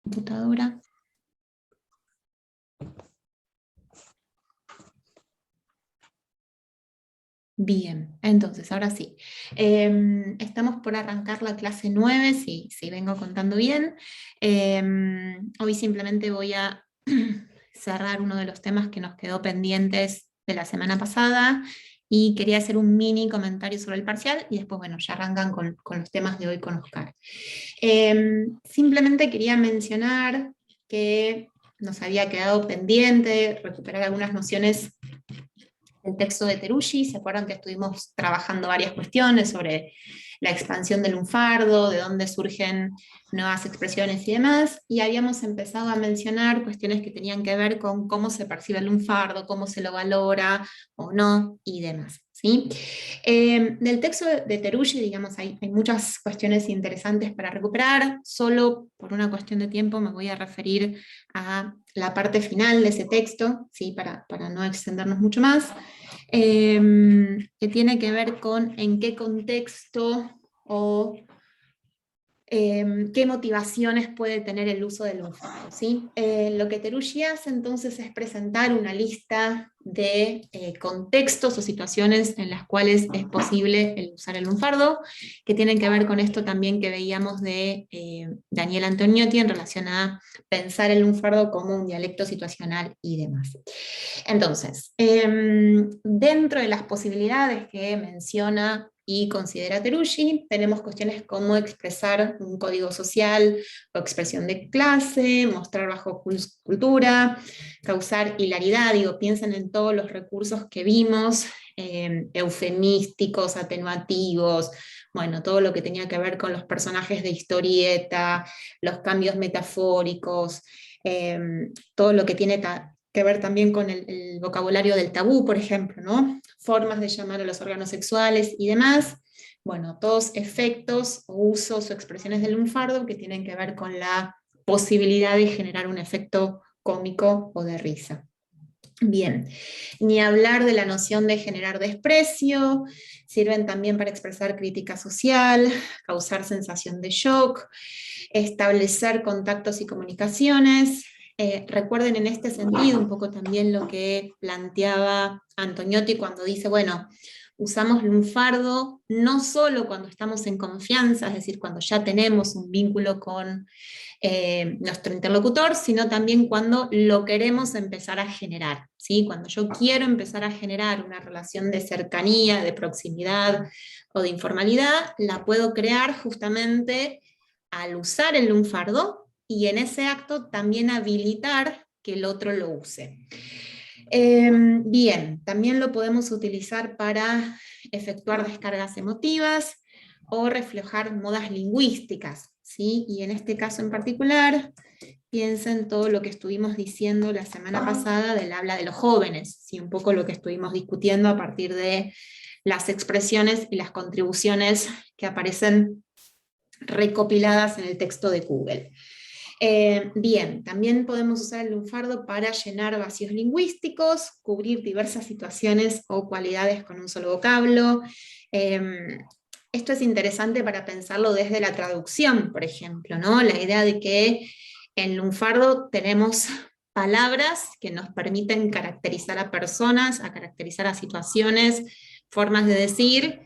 Computadora. Bien, entonces, ahora sí. Estamos por arrancar la clase 9, si vengo contando bien. Hoy simplemente voy a cerrar uno de los temas que nos quedó pendientes de la semana pasada y quería hacer un mini comentario sobre el parcial y después, bueno, ya arrancan con los temas de hoy con Oscar. Simplemente quería mencionar que nos había quedado pendiente recuperar algunas nociones del texto de Teruggi. ¿Se acuerdan que estuvimos trabajando varias cuestiones sobre la expansión del lunfardo, de dónde surgen nuevas expresiones y demás? Y habíamos empezado a mencionar cuestiones que tenían que ver con cómo se percibe el lunfardo, cómo se lo valora o no, y demás. ¿Sí? Del texto de Teruggi, digamos, hay muchas cuestiones interesantes para recuperar. Solo por una cuestión de tiempo me voy a referir a la parte final de ese texto, ¿sí? Para no extendernos mucho más, que tiene que ver con en qué contexto o qué motivaciones puede tener el uso del lunfardo, ¿sí? Lo que Teruggi hace entonces es presentar una lista de contextos o situaciones en las cuales es posible usar el lunfardo, que tienen que ver con esto también que veíamos de Daniel Antoniotti en relación a pensar el lunfardo como un dialecto situacional y demás. Entonces, dentro de las posibilidades que menciona y considera Teruggi, tenemos cuestiones como expresar un código social o expresión de clase, mostrar bajo cultura, causar hilaridad. Digo, piensen en todos los recursos que vimos, eufemísticos, atenuativos, bueno, todo lo que tenía que ver con los personajes de historieta, los cambios metafóricos, todo lo que tiene que ver también con el vocabulario del tabú, por ejemplo, ¿no? Formas de llamar a los órganos sexuales y demás. Bueno, todos efectos o usos o expresiones del lunfardo que tienen que ver con la posibilidad de generar un efecto cómico o de risa. Bien, ni hablar de la noción de generar desprecio, sirven también para expresar crítica social, causar sensación de shock, establecer contactos y comunicaciones. Recuerden en este sentido un poco también lo que planteaba Antoniotti cuando dice, bueno, usamos lunfardo no solo cuando estamos en confianza, es decir, cuando ya tenemos un vínculo con nuestro interlocutor, sino también cuando lo queremos empezar a generar, ¿sí? Cuando yo quiero empezar a generar una relación de cercanía, de proximidad o de informalidad, la puedo crear justamente al usar el lunfardo y en ese acto también habilitar que el otro lo use. Bien, también lo podemos utilizar para efectuar descargas emotivas o reflejar modas lingüísticas, ¿sí? Y en este caso en particular, piensen todo lo que estuvimos diciendo la semana pasada del habla de los jóvenes, ¿sí? Un poco lo que estuvimos discutiendo a partir de las expresiones y las contribuciones que aparecen recopiladas en el texto de Google. Bien, también podemos usar el lunfardo para llenar vacíos lingüísticos, cubrir diversas situaciones o cualidades con un solo vocablo. Esto es interesante para pensarlo desde la traducción, por ejemplo, ¿no? La idea de que en lunfardo tenemos palabras que nos permiten caracterizar a personas, a caracterizar a situaciones, formas de decir,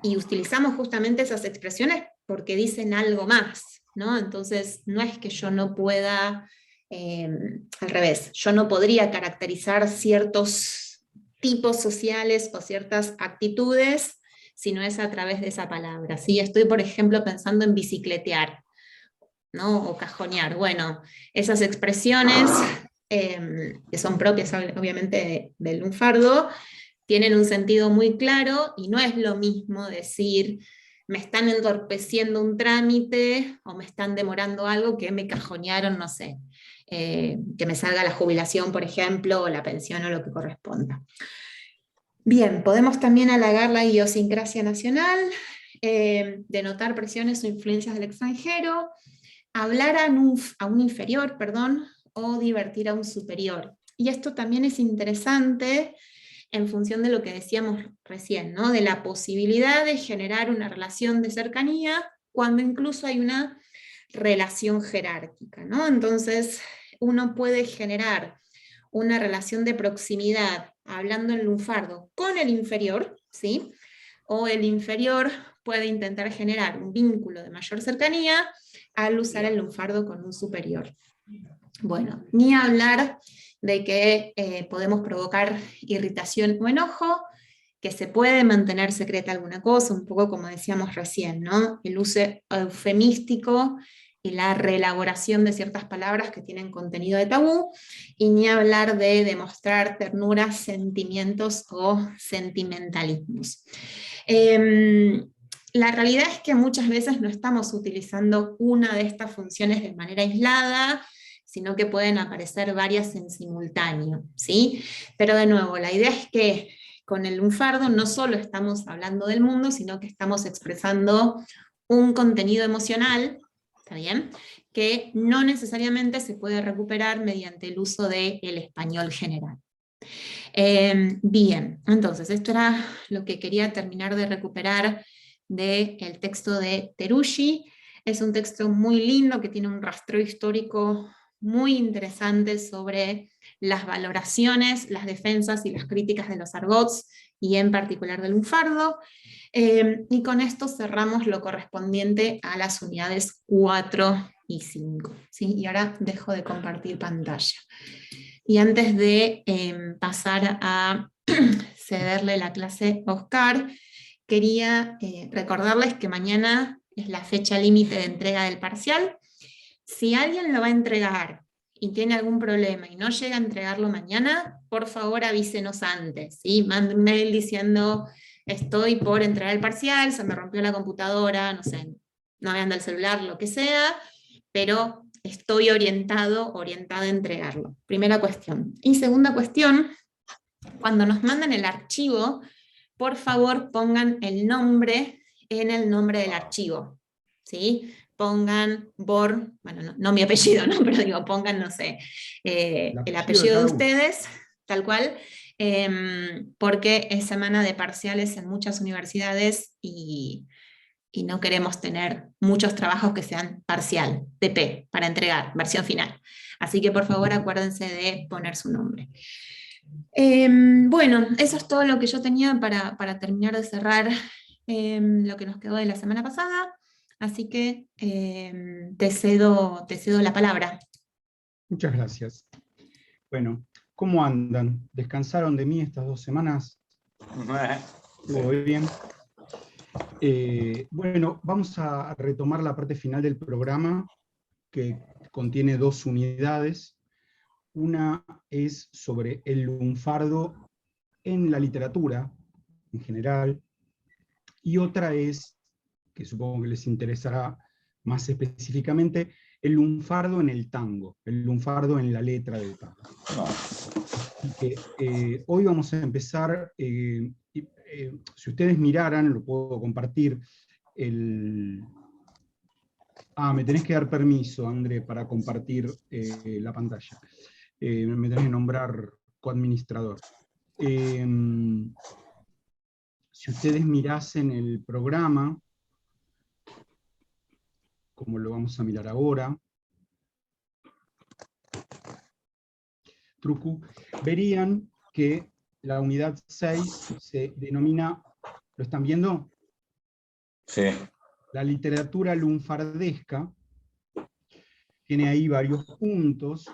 y utilizamos justamente esas expresiones porque dicen algo más, ¿no? Entonces, no es que yo no pueda, al revés, yo no podría caracterizar ciertos tipos sociales o ciertas actitudes si no es a través de esa palabra. ¿Sí? Estoy, por ejemplo, pensando en bicicletear, ¿no? O cajonear. Bueno, esas expresiones que son propias, obviamente, del lunfardo, tienen un sentido muy claro y no es lo mismo decir me están entorpeciendo un trámite o me están demorando algo que me cajonearon, no sé, que me salga la jubilación, por ejemplo, o la pensión o lo que corresponda. Bien, podemos también halagar la idiosincrasia nacional, denotar presiones o influencias del extranjero, hablar a un inferior, perdón, o divertir a un superior. Y esto también es interesante en función de lo que decíamos recién, ¿no? De la posibilidad de generar una relación de cercanía cuando incluso hay una relación jerárquica, ¿no? Entonces, uno puede generar una relación de proximidad hablando en lunfardo con el inferior, ¿sí? O el inferior puede intentar generar un vínculo de mayor cercanía al usar el lunfardo con un superior. Bueno, ni hablar de que podemos provocar irritación o enojo, que se puede mantener secreta alguna cosa, un poco como decíamos recién, ¿no? El uso eufemístico y la reelaboración de ciertas palabras que tienen contenido de tabú, y ni hablar de demostrar ternuras, sentimientos o sentimentalismos. La realidad es que muchas veces no estamos utilizando una de estas funciones de manera aislada, sino que pueden aparecer varias en simultáneo, ¿sí? Pero de nuevo, la idea es que con el lunfardo no solo estamos hablando del mundo, sino que estamos expresando un contenido emocional, ¿está bien?, que no necesariamente se puede recuperar mediante el uso del español general. Bien, entonces esto era lo que quería terminar de recuperar del texto de Teruggi. Es un texto muy lindo que tiene un rastreo histórico muy interesante sobre las valoraciones, las defensas y las críticas de los argots, y en particular del lunfardo. Y con esto cerramos lo correspondiente a las unidades 4 y 5. ¿Sí? Y ahora dejo de compartir pantalla. Y antes de pasar a cederle la clase a Oscar, quería recordarles que mañana es la fecha límite de entrega del parcial. Si alguien lo va a entregar y tiene algún problema y no llega a entregarlo mañana, por favor avísenos antes, ¿sí? Mande un mail diciendo: estoy por entregar el parcial, se me rompió la computadora, no sé, no me anda el celular, lo que sea, pero estoy orientada a entregarlo. Primera cuestión. Y segunda cuestión, cuando nos mandan el archivo, por favor pongan el nombre en el nombre del archivo, ¿sí? Pongan Bor, bueno, no mi apellido, ¿no? Pero digo, pongan, no sé, el apellido de ustedes, tal cual, porque es semana de parciales en muchas universidades y no queremos tener muchos trabajos que sean parcial, TP, para entregar, versión final. Así que por favor acuérdense de poner su nombre. Bueno, eso es todo lo que yo tenía para terminar de cerrar lo que nos quedó de la semana pasada. Así que te cedo la palabra. Muchas gracias. Bueno, ¿cómo andan? ¿Descansaron de mí estas 2 semanas? ¿Todo bien? Bueno, vamos a retomar la parte final del programa, que contiene 2 unidades. Una es sobre el lunfardo en la literatura en general, y otra es, que supongo que les interesará más específicamente, el lunfardo en el tango, el lunfardo en la letra del tango. Así que hoy vamos a empezar, si ustedes miraran, lo puedo compartir, me tenés que dar permiso, André, para compartir la pantalla. Me tenés que nombrar coadministrador. Si ustedes mirasen el programa, como lo vamos a mirar ahora, Trucu, verían que la unidad 6 se denomina, ¿lo están viendo? Sí. La literatura lunfardesca. Tiene ahí varios puntos.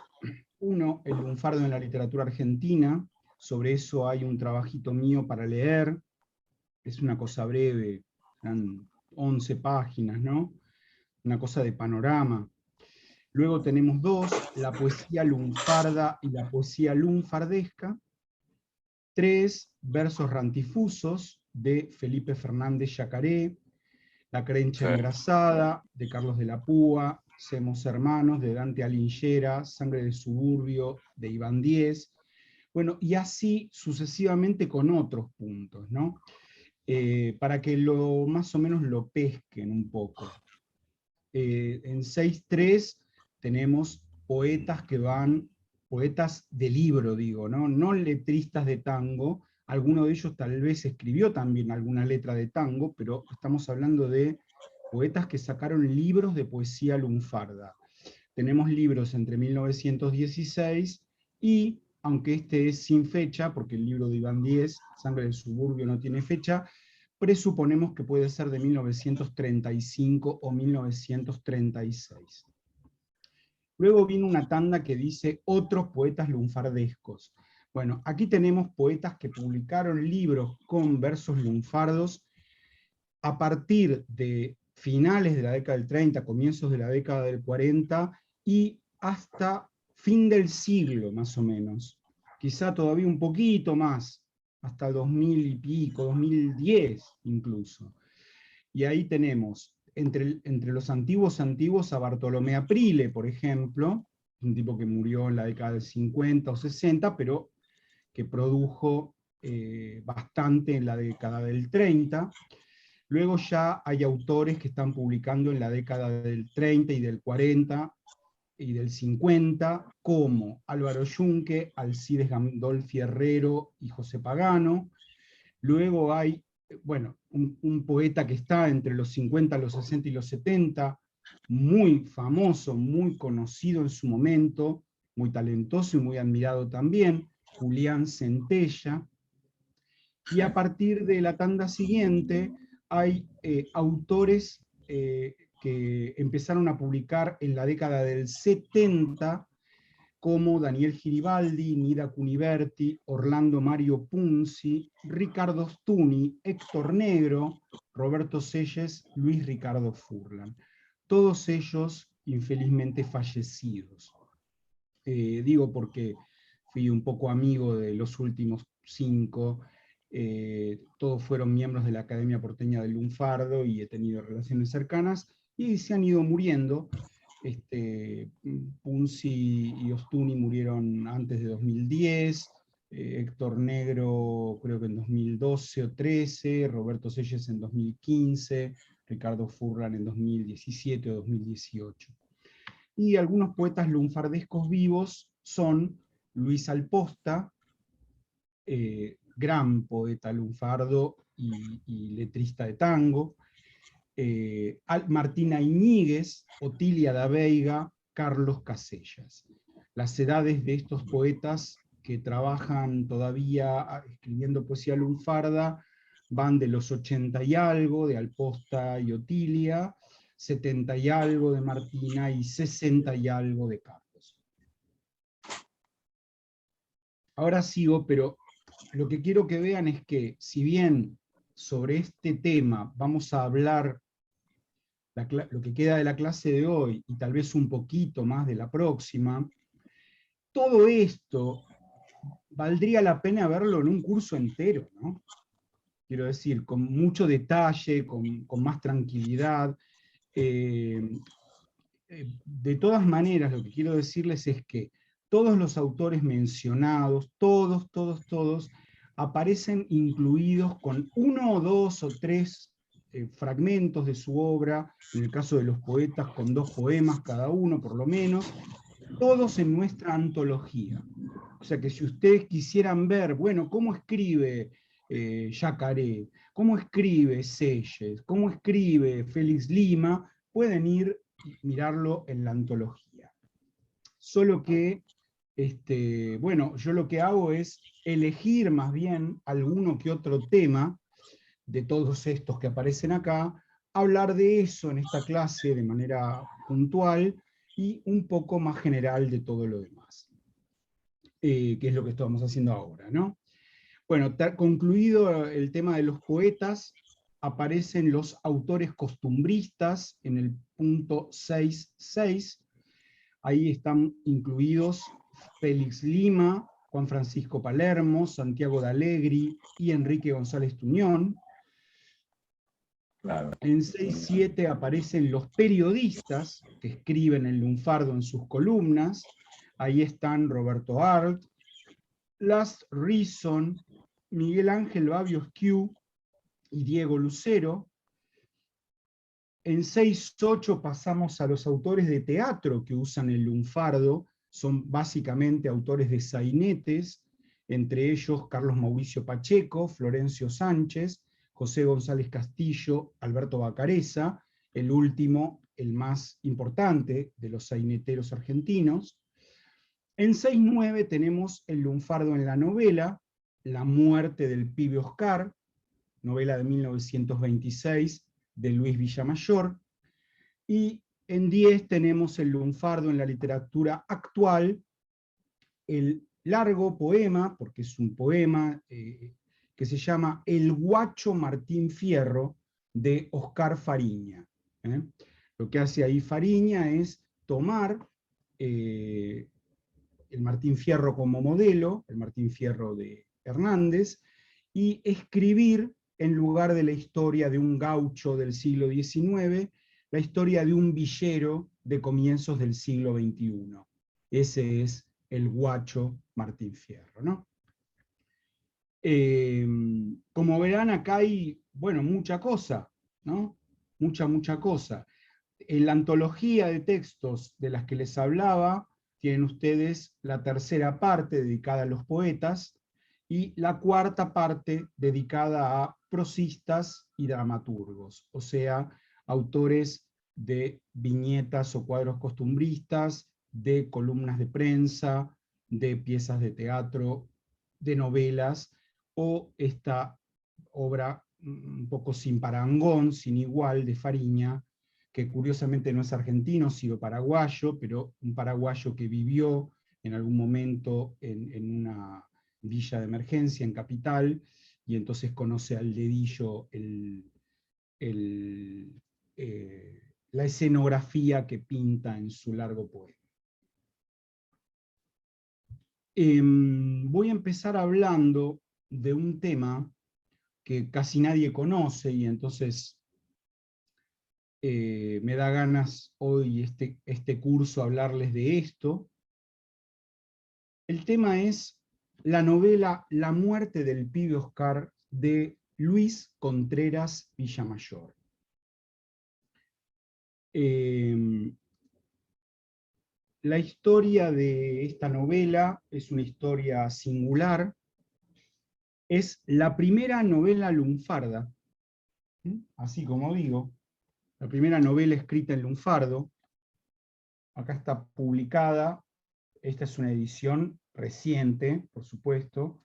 Uno, el lunfardo en la literatura argentina. Sobre eso hay un trabajito mío para leer. Es una cosa breve, eran 11 páginas, ¿no? Una cosa de panorama. Luego tenemos 2, la poesía lunfarda y la poesía lunfardesca. 3, versos rantifusos, de Felipe Fernández Yacaré. La Crencha Engrasada, de Carlos de la Púa. Semos Hermanos, de Dante Alighieri. Sangre de Suburbio, de Iván Diez. Bueno, y así sucesivamente con otros puntos, ¿no? Para que más o menos lo pesquen un poco. En 6.3 tenemos poetas que van, poetas de libro, digo, ¿no? No letristas de tango. Alguno de ellos tal vez escribió también alguna letra de tango, pero estamos hablando de poetas que sacaron libros de poesía lunfarda. Tenemos libros entre 1916 y, aunque este es sin fecha, porque el libro de Iván Díez, Sangre del Suburbio, no tiene fecha, presuponemos que puede ser de 1935 o 1936. Luego viene una tanda que dice otros poetas lunfardescos. Bueno, aquí tenemos poetas que publicaron libros con versos lunfardos a partir de finales de la década del 30, comienzos de la década del 40 y hasta fin del siglo, más o menos. Quizá todavía un poquito más, hasta 2000 y pico, 2010 incluso. Y ahí tenemos, entre los antiguos a Bartolomé Aprile, por ejemplo, un tipo que murió en la década del 50 o 60, pero que produjo bastante en la década del 30. Luego ya hay autores que están publicando en la década del 30 y del 40 y del 50, como Álvaro Yunque, Alcides Gandolfi Herrero y José Pagano. Luego hay, bueno, un poeta que está entre los 50, los 60 y los 70, muy famoso, muy conocido en su momento, muy talentoso y muy admirado también, Julián Centella. Y a partir de la tanda siguiente hay autores que empezaron a publicar en la década del 70, como Daniel Giribaldi, Nida Cuniverti, Orlando Mario Punzi, Ricardo Stuni, Héctor Negro, Roberto Selles, Luis Ricardo Furlan. Todos ellos infelizmente fallecidos. Digo porque fui un poco amigo de los últimos 5, todos fueron miembros de la Academia Porteña del Lunfardo y he tenido relaciones cercanas, y se han ido muriendo. Punzi y Ostuni murieron antes de 2010, Héctor Negro creo que en 2012 o 13, Roberto Selles en 2015, Ricardo Furlan en 2017 o 2018. Y algunos poetas lunfardescos vivos son Luis Alposta, gran poeta lunfardo y letrista de tango, Martina Iñiguez, Otilia da Veiga, Carlos Casellas. Las edades de estos poetas que trabajan todavía escribiendo poesía lunfarda van de los 80 y algo, de Alposta y Otilia, 70 y algo de Martina y 60 y algo de Carlos. Ahora sigo, pero lo que quiero que vean es que, si bien sobre este tema vamos a hablar lo que queda de la clase de hoy y tal vez un poquito más de la próxima, todo esto valdría la pena verlo en un curso entero, ¿no? Quiero decir, con mucho detalle, con más tranquilidad. De todas maneras, lo que quiero decirles es que todos los autores mencionados, todos, aparecen incluidos con 1 o 2 o 3 fragmentos de su obra, en el caso de los poetas con 2 poemas cada uno por lo menos, todos en nuestra antología. O sea que si ustedes quisieran ver, bueno, cómo escribe Yacaré, cómo escribe Selles, cómo escribe Félix Lima, pueden ir y mirarlo en la antología. Solo que, bueno, yo lo que hago es elegir más bien alguno que otro tema de todos estos que aparecen acá, hablar de eso en esta clase de manera puntual y un poco más general de todo lo demás, que es lo que estamos haciendo ahora, ¿no? Bueno, concluido el tema de los poetas, aparecen los autores costumbristas en el punto 6.6. Ahí están incluidos Félix Lima, Juan Francisco Palermo, Santiago de Allegri y Enrique González Tuñón. Claro. En 6.7 aparecen los periodistas que escriben el lunfardo en sus columnas. Ahí están Roberto Arlt, Las Reason, Miguel Ángel Babio Esquiú y Diego Lucero. En 6.8 pasamos a los autores de teatro que usan el lunfardo, son básicamente autores de sainetes, entre ellos Carlos Mauricio Pacheco, Florencio Sánchez, José González Castillo, Alberto Bacareza, el último, el más importante de los saineteros argentinos. En 6-9 tenemos el lunfardo en la novela, La muerte del pibe Oscar, novela de 1926 de Luis Villamayor, y en 10 tenemos el lunfardo en la literatura actual, el largo poema, porque es un poema que se llama El guacho Martín Fierro, de Oscar Fariña. Lo que hace ahí Fariña es tomar el Martín Fierro como modelo, el Martín Fierro de Hernández, y escribir, en lugar de la historia de un gaucho del siglo XIX, la historia de un villero de comienzos del siglo XXI. Ese es el guacho Martín Fierro, ¿no? Como verán, acá hay, bueno, mucha cosa, ¿no? Mucha cosa. En la antología de textos de las que les hablaba, tienen ustedes la tercera parte dedicada a los poetas y la cuarta parte dedicada a prosistas y dramaturgos, o sea, autores de viñetas o cuadros costumbristas, de columnas de prensa, de piezas de teatro, de novelas, o esta obra un poco sin parangón, sin igual, de Fariña, que curiosamente no es argentino, sino paraguayo, pero un paraguayo que vivió en algún momento en una villa de emergencia en Capital, y entonces conoce al dedillo la escenografía que pinta en su largo poema. Voy a empezar hablando de un tema que casi nadie conoce, y entonces me da ganas hoy este curso hablarles de esto. El tema es la novela La muerte del pibe Oscar, de Luis Contreras Villamayor. La historia de esta novela es una historia singular. Es la primera novela lunfarda, así como digo, la primera novela escrita en lunfardo. Acá está publicada, esta es una edición reciente, por supuesto,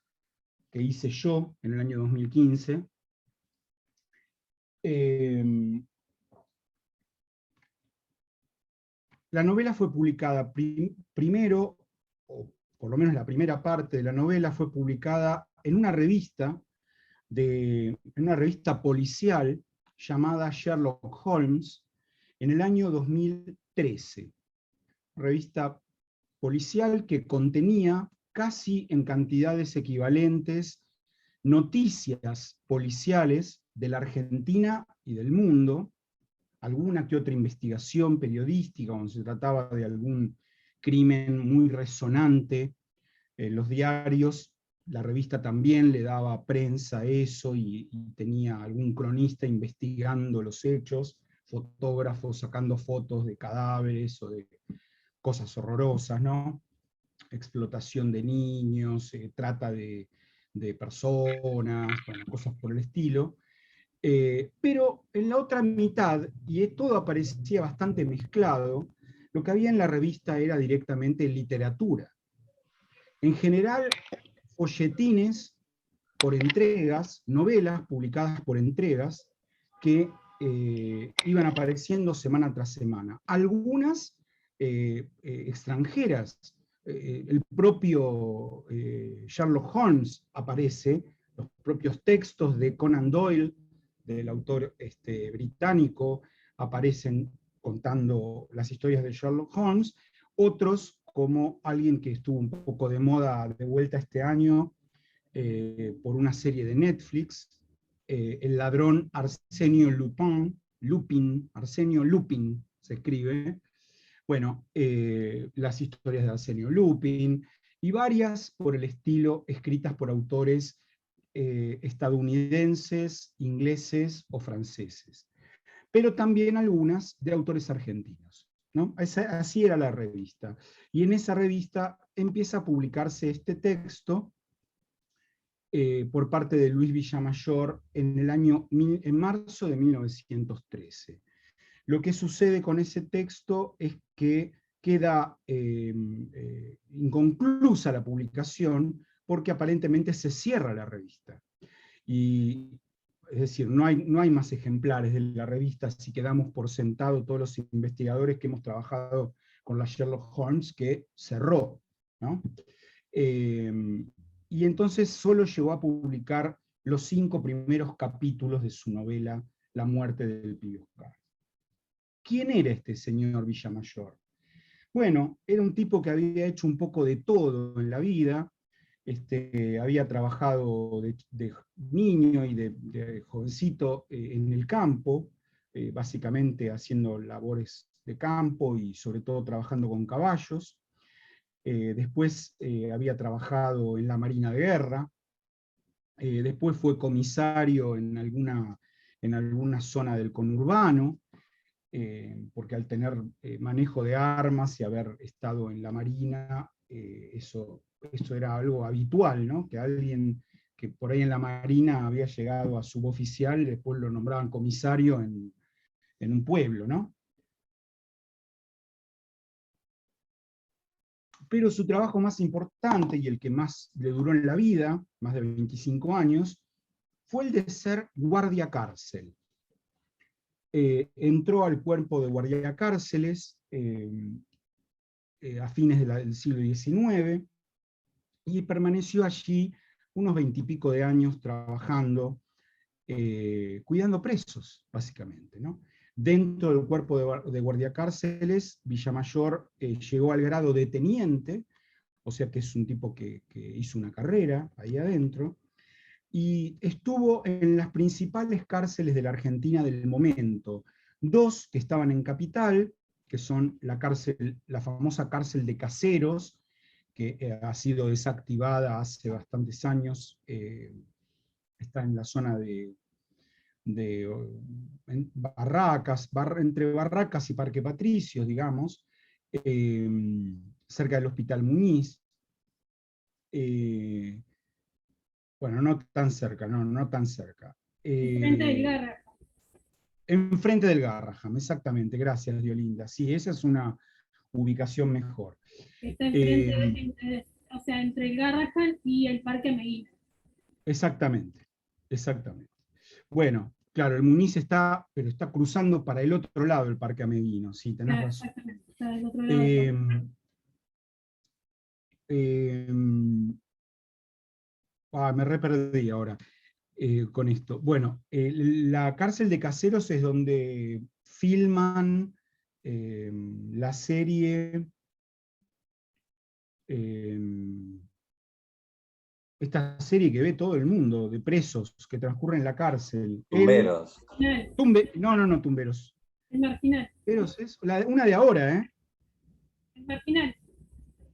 que hice yo en el año 2015. La novela fue publicada primero, o por lo menos la primera parte de la novela fue publicada en una revista policial llamada Sherlock Holmes en el año 2013. Revista policial que contenía casi en cantidades equivalentes noticias policiales de la Argentina y del mundo, alguna que otra investigación periodística cuando se trataba de algún crimen muy resonante. Los diarios, la revista también le daba prensa a eso, y tenía algún cronista investigando los hechos, fotógrafos sacando fotos de cadáveres o de cosas horrorosas, ¿no? Explotación de niños, trata de personas, bueno, cosas por el estilo. Pero en la otra mitad, y todo aparecía bastante mezclado, lo que había en la revista era directamente literatura. En general, folletines por entregas, novelas publicadas por entregas, que iban apareciendo semana tras semana. Algunas extranjeras. El propio Sherlock Holmes aparece, los propios textos de Conan Doyle, del autor británico, aparecen contando las historias de Sherlock Holmes. Otros, como alguien que estuvo un poco de moda de vuelta este año, por una serie de Netflix, el ladrón Arsenio Lupin, Arsenio Lupin se escribe, bueno, las historias de Arsenio Lupin, y varias por el estilo, escritas por autores estadounidenses, ingleses o franceses, pero también algunas de autores argentinos, ¿no? Así era la revista, y en esa revista empieza a publicarse este texto por parte de Luis Villamayor en marzo de 1913. Lo que sucede con ese texto es que queda inconclusa la publicación porque aparentemente se cierra la revista. Y, es decir, no hay más ejemplares de la revista si quedamos por sentado todos los investigadores que hemos trabajado con la Sherlock Holmes, que cerró, ¿no? Y entonces solo llegó a publicar los 5 primeros capítulos de su novela La muerte del pibe Oscar. ¿Quién era este señor Villamayor? Bueno, era un tipo que había hecho un poco de todo en la vida. Había trabajado de niño y de jovencito en el campo, básicamente haciendo labores de campo y sobre todo trabajando con caballos. Después había trabajado en la Marina de Guerra. Después fue comisario en alguna zona del conurbano, porque al tener manejo de armas y haber estado en la Marina, eso era algo habitual, ¿no? Que alguien que por ahí en la Marina había llegado a suboficial, después lo nombraban comisario en un pueblo, ¿no? Pero su trabajo más importante y el que más le duró en la vida, más de 25 años, fue el de ser guardia cárcel. Entró al cuerpo de guardia cárceles a fines del siglo XIX, y permaneció allí unos 20 y pico de años trabajando, cuidando presos, básicamente, ¿no? Dentro del cuerpo de guardiacárceles, Villamayor llegó al grado de teniente, o sea que es un tipo que hizo una carrera ahí adentro, y estuvo en las principales cárceles de la Argentina del momento. 2 que estaban en Capital, que son la famosa cárcel de Caseros, que ha sido desactivada hace bastantes años, está en la zona de Barracas, entre Barracas y Parque Patricios, digamos, cerca del Hospital Muñiz. Bueno, no tan cerca, no tan cerca. Enfrente del Garraham. Enfrente del Garraham, exactamente, gracias Diolinda. Sí, esa es una ubicación mejor. Está enfrente, o sea, entre el Garraham y el Parque Ameguino. Exactamente, exactamente. Bueno, claro, el Muñiz pero está cruzando para el otro lado del Parque Ameguino, sí, tenés razón. Exactamente, está del otro lado. Me re perdí ahora con esto. Bueno, la cárcel de Caseros es donde filman la serie, esta serie que ve todo el mundo, de presos que transcurren en la cárcel. Tumberos. No, Tumberos. El Marginal. Tumberos es una de ahora, ¿eh? El Marginal.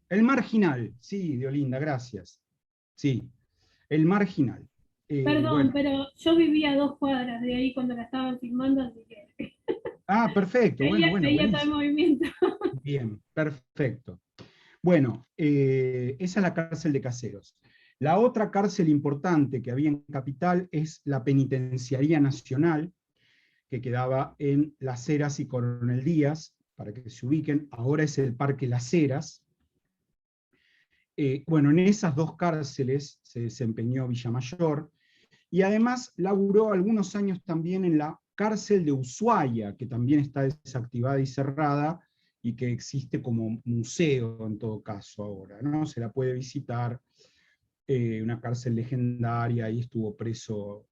El Marginal, sí, Diolinda, gracias. Sí, El Marginal. Perdón, bueno. pero yo vivía a 2 cuadras de ahí cuando la estaban filmando, así que... Perfecto, bueno. Veía todo el movimiento. Bien, perfecto. Bueno, esa es la cárcel de Caseros. La otra cárcel importante que había en Capital es la Penitenciaría Nacional, que quedaba en Las Heras y Coronel Díaz, para que se ubiquen. Ahora es el Parque Las Heras. Bueno, en esas 2 cárceles se desempeñó Villamayor, y además laburó algunos años también en la cárcel de Ushuaia, que también está desactivada y cerrada, y que existe como museo en todo caso ahora, ¿no? Se la puede visitar, una cárcel legendaria. Ahí estuvo preso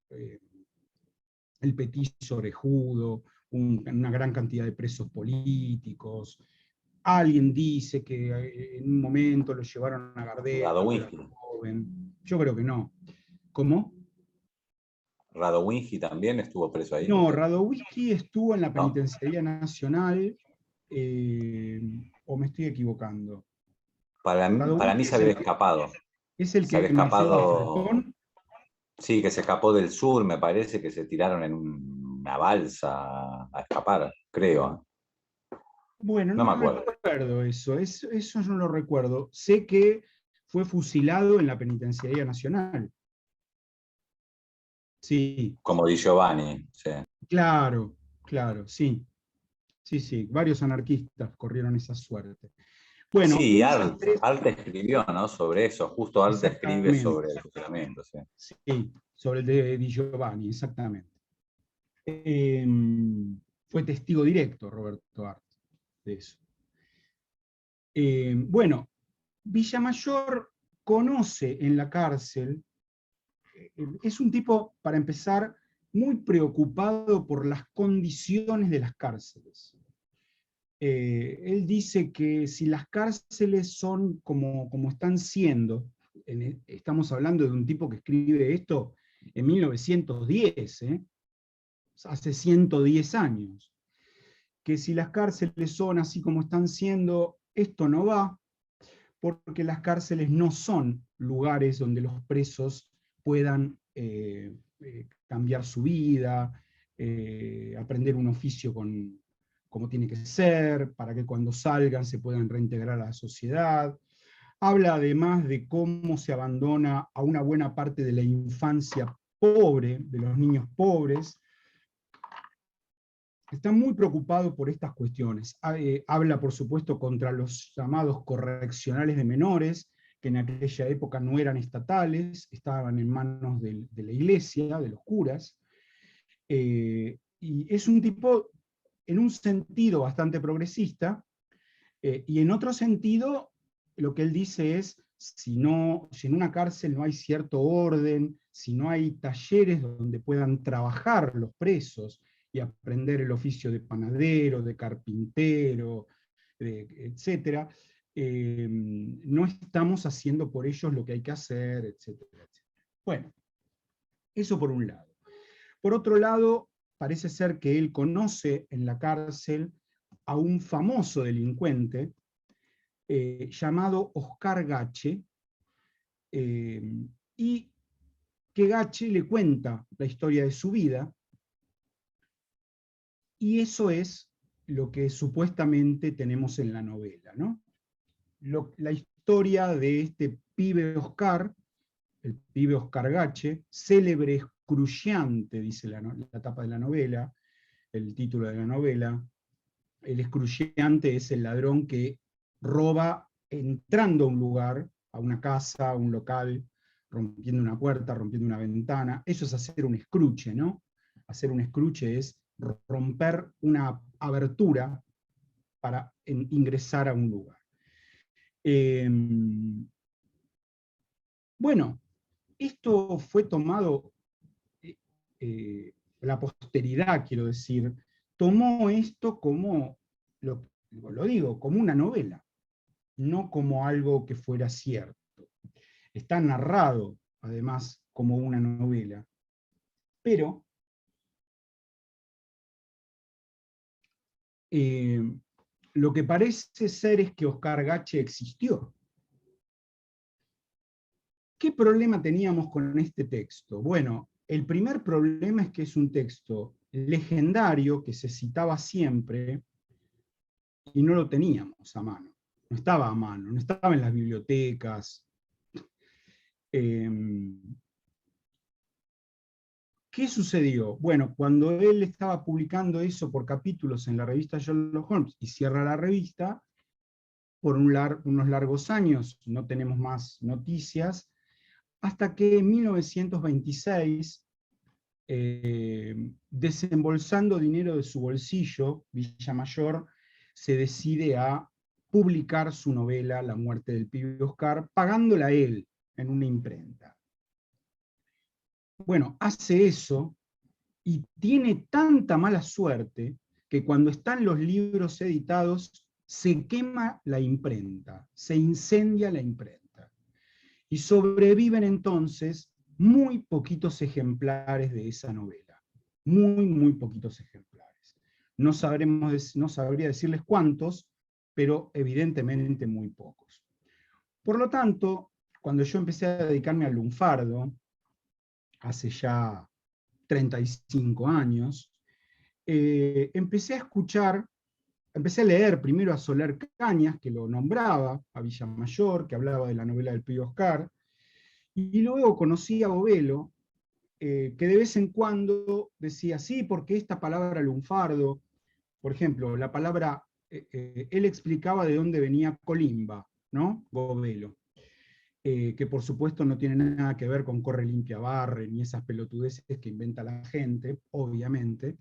el Petiso Orejudo, una gran cantidad de presos políticos. Alguien dice que en un momento lo llevaron a Gardel, joven. Yo creo que no. ¿Cómo? Radowinski también estuvo preso ahí. No, Radowinski estuvo en la Penitenciaría Nacional, o me estoy equivocando. Para mí se había escapado. Es el se había que escapado. Sí, que se escapó del sur, me parece que se tiraron en una balsa a escapar, creo. Bueno, no me recuerdo eso no lo recuerdo. Sé que fue fusilado en la Penitenciaría Nacional. Sí. Como Di Giovanni, sí. Claro, sí. Sí, sí, varios anarquistas corrieron esa suerte. Bueno, Sí, en esas tres, Arte escribió, ¿no? Sobre eso, justo Arte escribe exactamente, sobre el fusilamiento, sí. sí, sobre el de Di Giovanni, exactamente. Fue testigo directo Roberto Arte de eso. Bueno, Villamayor conoce en la cárcel, es un tipo, para empezar, muy preocupado por las condiciones de las cárceles. Él dice que si las cárceles son como están siendo, estamos hablando de un tipo que escribe esto en 1910, hace 110 años, que si las cárceles son así como están siendo, esto no va, porque las cárceles no son lugares donde los presos puedan cambiar su vida, aprender un oficio como tiene que ser, para que cuando salgan se puedan reintegrar a la sociedad. Habla además de cómo se abandona a una buena parte de la infancia pobre, de los niños pobres. Está muy preocupado por estas cuestiones. Habla, por supuesto, contra los llamados correccionales de menores, que en aquella época no eran estatales, estaban en manos de la iglesia, de los curas. Y es un tipo, en un sentido, bastante progresista, y en otro sentido, lo que él dice es, si en una cárcel no hay cierto orden, si no hay talleres donde puedan trabajar los presos y aprender el oficio de panadero, de carpintero, etcétera, no estamos haciendo por ellos lo que hay que hacer, etcétera, etcétera. Bueno, eso por un lado. Por otro lado, parece ser que él conoce en la cárcel a un famoso delincuente llamado Oscar Gache, y que Gache le cuenta la historia de su vida, y eso es lo que supuestamente tenemos en la novela, ¿no? La historia de este pibe Oscar, el pibe Oscar Gache, célebre excruciante, dice la tapa de la novela, el título de la novela. El excruciante es el ladrón que roba entrando a un lugar, a una casa, a un local, rompiendo una puerta, rompiendo una ventana. Eso es hacer un escruche, ¿no? Hacer un escruche es romper una abertura para ingresar a un lugar. Bueno, esto fue tomado, la posteridad, quiero decir, tomó esto como, lo digo, como una novela, no como algo que fuera cierto. Está narrado, además, como una novela, pero lo que parece ser es que Oscar Gache existió. ¿Qué problema teníamos con este texto? Bueno, el primer problema es que es un texto legendario que se citaba siempre y no lo teníamos a mano. No estaba a mano, no estaba en las bibliotecas. ¿Qué sucedió? Bueno, cuando él estaba publicando eso por capítulos en la revista Sherlock Holmes y cierra la revista, por unos largos años no tenemos más noticias, hasta que en 1926, desembolsando dinero de su bolsillo, Villamayor se decide a publicar su novela La muerte del pibe Oscar, pagándola a él en una imprenta. Bueno, hace eso y tiene tanta mala suerte que cuando están los libros editados se quema la imprenta, se incendia la imprenta. Y sobreviven entonces muy poquitos ejemplares de esa novela. Muy poquitos ejemplares. No sabría decirles cuántos, pero evidentemente muy pocos. Por lo tanto, cuando yo empecé a dedicarme al lunfardo, hace ya 35 años, empecé a leer primero a Soler Cañas, que lo nombraba, a Villamayor, que hablaba de la novela del pibe Oscar, y luego conocí a Bovelo, que de vez en cuando decía, sí, porque esta palabra lunfardo por ejemplo, la palabra, él explicaba de dónde venía colimba, ¿no? Gobelo. Que por supuesto no tiene nada que ver con corre, limpia, barre, ni esas pelotudeces que inventa la gente, obviamente.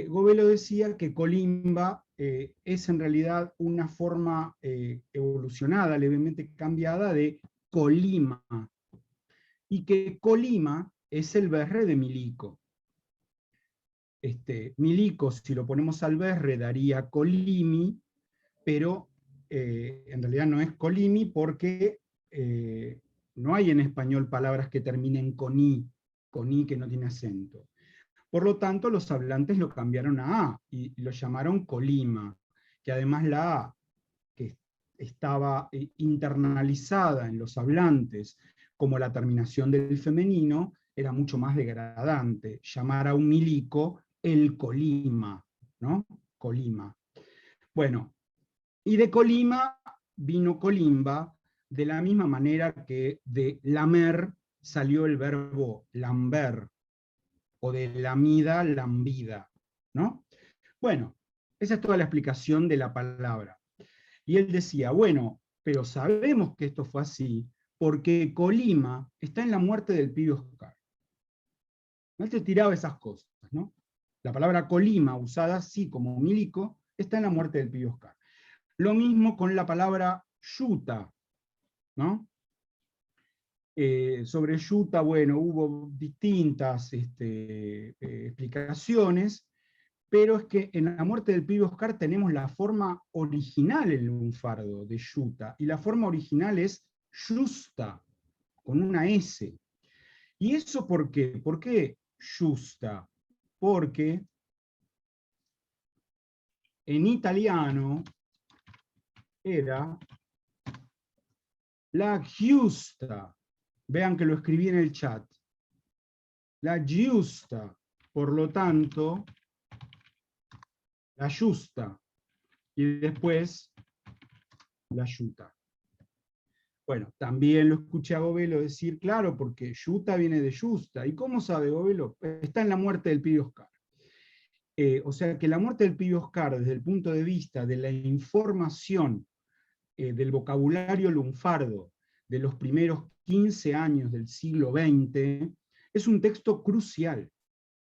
Gobelo decía que colimba es en realidad una forma evolucionada, levemente cambiada de Colima, y que Colima es el berre de Milico. Milico, si lo ponemos al berre, daría Colimi, pero en realidad no es Colimi porque no hay en español palabras que terminen con I que no tiene acento. Por lo tanto, los hablantes lo cambiaron a A y lo llamaron Colima, que además la A, que estaba internalizada en los hablantes como la terminación del femenino, era mucho más degradante. Llamar a un milico el Colima, ¿no? Colima. Bueno, y de Colima vino colimba, de la misma manera que de lamer salió el verbo lamber, o de lamida, lambida, ¿no? Bueno, esa es toda la explicación de la palabra. Y él decía, bueno, pero sabemos que esto fue así, porque Colima está en la muerte del pibe Oscar. Él te tiraba esas cosas, ¿no? La palabra Colima, usada así como milico, está en la muerte del pibe Oscar. Lo mismo con la palabra yuta, ¿no? Sobre yuta, bueno, hubo distintas explicaciones, pero es que en la muerte del pibe Oscar tenemos la forma original en lunfardo de yuta, y la forma original es justa, con una S. ¿Y eso por qué? ¿Por qué justa? Porque en italiano era la giusta. Vean que lo escribí en el chat. La giusta. Por lo tanto, la justa. Y después, la yuta. Bueno, también lo escuché a Gobelo decir, claro, porque yuta viene de justa. ¿Y cómo sabe Gobelo? Está en la muerte del pibe Oscar. O sea que la muerte del pibe Oscar, desde el punto de vista de la información del vocabulario lunfardo de los primeros 15 años del siglo XX, es un texto crucial,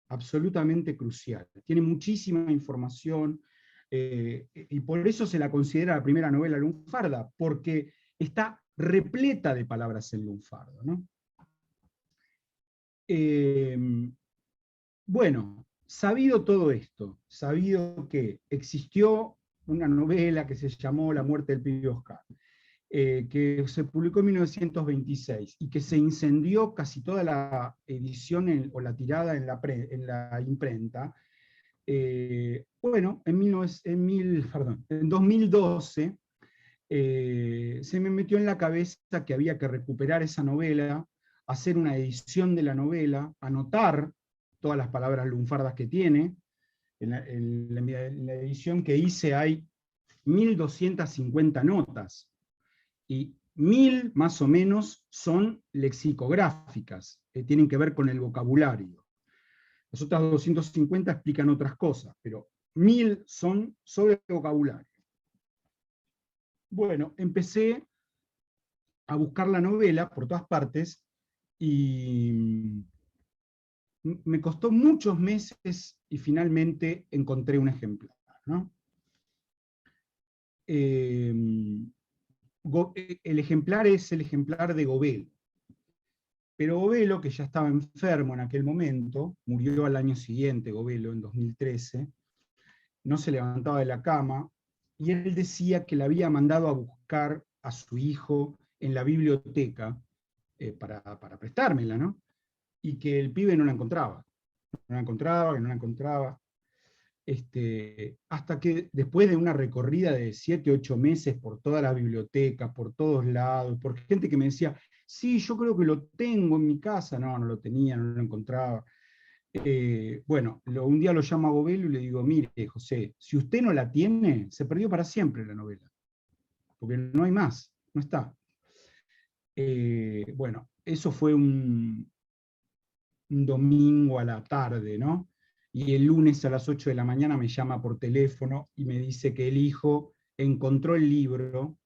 absolutamente crucial. Tiene muchísima información, y por eso se la considera la primera novela lunfarda, porque está repleta de palabras en lunfardo, ¿no? Bueno, sabido todo esto, sabido que existió una novela que se llamó La muerte del pibe Oscar, que se publicó en 1926 y que se incendió casi toda la edición o la tirada en la imprenta, bueno, en 2012 se me metió en la cabeza que había que recuperar esa novela, hacer una edición de la novela, anotar todas las palabras lunfardas que tiene. En la edición que hice hay 1250 notas, y 1000 más o menos son lexicográficas, que tienen que ver con el vocabulario. Las otras 250 explican otras cosas, pero 1000 son sobre el vocabulario. Bueno, empecé a buscar la novela por todas partes y me costó muchos meses y finalmente encontré un ejemplar, ¿no? El ejemplar es el ejemplar de Gobelo. Pero Gobelo, que ya estaba enfermo en aquel momento, murió al año siguiente, Gobelo, en 2013, no se levantaba de la cama, y él decía que le había mandado a buscar a su hijo en la biblioteca para prestármela, ¿no? Y que el pibe no la encontraba. No la encontraba, que no la encontraba. Hasta que después de una recorrida de 7, 8 meses por todas las bibliotecas, por todos lados, por gente que me decía, sí, yo creo que lo tengo en mi casa, no lo tenía, no lo encontraba. Bueno, un día lo llamo a Gobelo y le digo, mire, José, si usted no la tiene, se perdió para siempre la novela, porque no hay más, no está. Bueno, eso fue un domingo a la tarde, ¿no? y el lunes a las 8 de la mañana me llama por teléfono y me dice que el hijo encontró el libro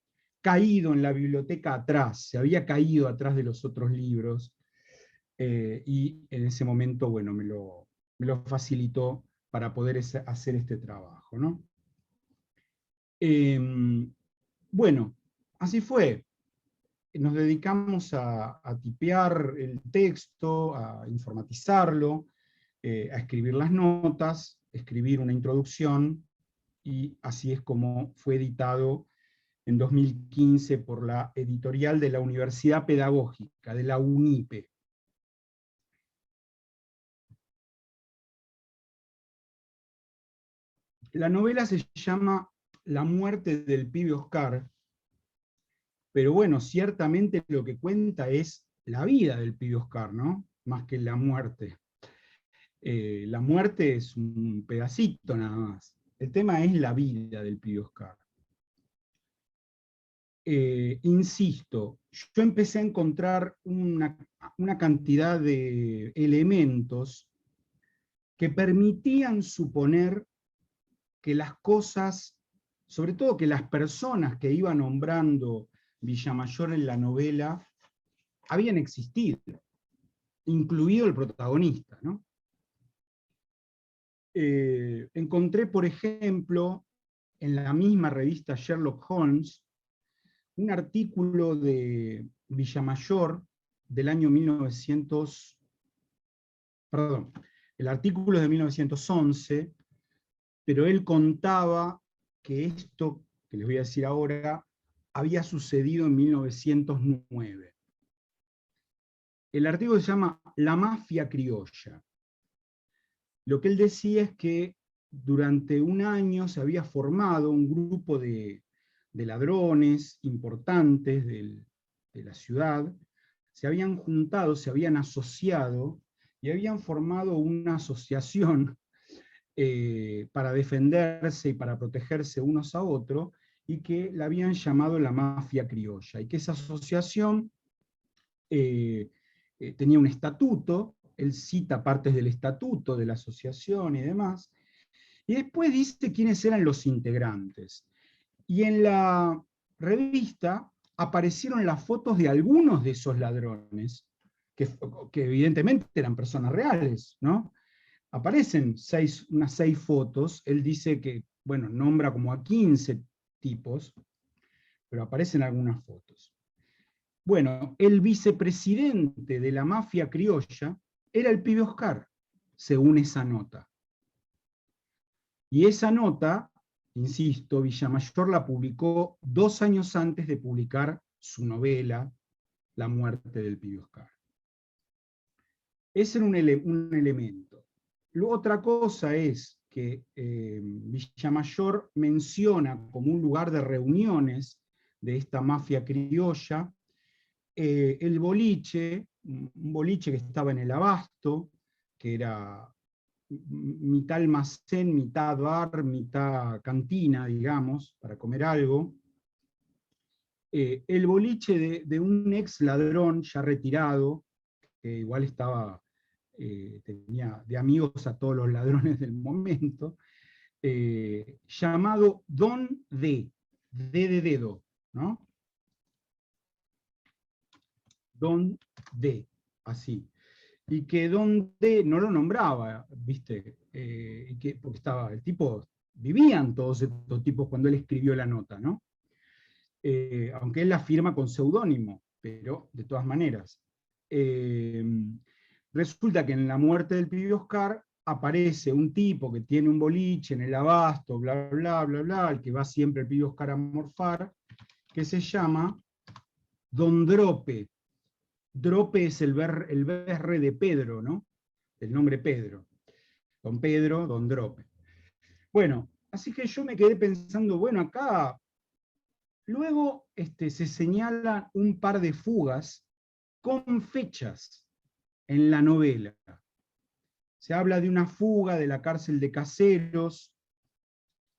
caído en la biblioteca atrás, se había caído atrás de los otros libros, y en ese momento, bueno, me lo facilitó para poder hacer este trabajo, ¿no? Bueno, así fue. Nos dedicamos a tipear el texto, a informatizarlo, a escribir las notas, escribir una introducción, y así es como fue editado en 2015 por la editorial de la Universidad Pedagógica, de la UNIPE. La novela se llama La muerte del pibe Oscar, pero bueno, ciertamente lo que cuenta es la vida del pibe Oscar, ¿no? Más que la muerte. La muerte es un pedacito nada más. El tema es la vida del pibe Oscar. Insisto, yo empecé a encontrar una cantidad de elementos que permitían suponer que las cosas, sobre todo que las personas que iba nombrando Villamayor en la novela, habían existido, incluido el protagonista, ¿no? Encontré, por ejemplo, en la misma revista Sherlock Holmes, un artículo de Villamayor del año 1900, perdón, el artículo es de 1911, pero él contaba que esto que les voy a decir ahora había sucedido en 1909. El artículo se llama La mafia criolla. Lo que él decía es que durante un año se había formado un grupo de ladrones importantes de la ciudad, se habían juntado, se habían asociado y habían formado una asociación para defenderse y para protegerse unos a otros, y que la habían llamado la mafia criolla, y que esa asociación tenía un estatuto. Él cita partes del estatuto de la asociación y demás, y después dice quiénes eran los integrantes. Y en la revista aparecieron las fotos de algunos de esos ladrones, que evidentemente eran personas reales, ¿no? Aparecen unas 6 fotos, él dice que, bueno, nombra como a 15 tipos, pero aparecen algunas fotos. Bueno, el vicepresidente de la mafia criolla era el pibe Oscar, según esa nota. Y esa nota, insisto, Villamayor la publicó 2 años antes de publicar su novela, La muerte del pibe Oscar. Ese era un elemento. Otra cosa es que Villamayor menciona como un lugar de reuniones de esta mafia criolla el boliche, un boliche que estaba en el Abasto, que era mitad almacén, mitad bar, mitad cantina, digamos, para comer algo. El boliche de un ex ladrón ya retirado, que igual estaba, tenía de amigos a todos los ladrones del momento, llamado Don D de dedo, ¿no? Don D, así. Y que Don D no lo nombraba, ¿viste? Porque el tipo, vivían todos estos tipos cuando él escribió la nota, ¿no? Aunque él la firma con seudónimo, pero de todas maneras. Resulta que en La muerte del pibe Oscar aparece un tipo que tiene un boliche en el Abasto, bla, bla, bla, bla, al que va siempre el pibe Oscar a morfar, que se llama Don Drope. Drope es el BR de Pedro, ¿no? El nombre Pedro. Don Pedro, Don Drope. Bueno, así que yo me quedé pensando, bueno, acá luego se señalan un par de fugas con fechas en la novela. Se habla de una fuga de la cárcel de Caseros,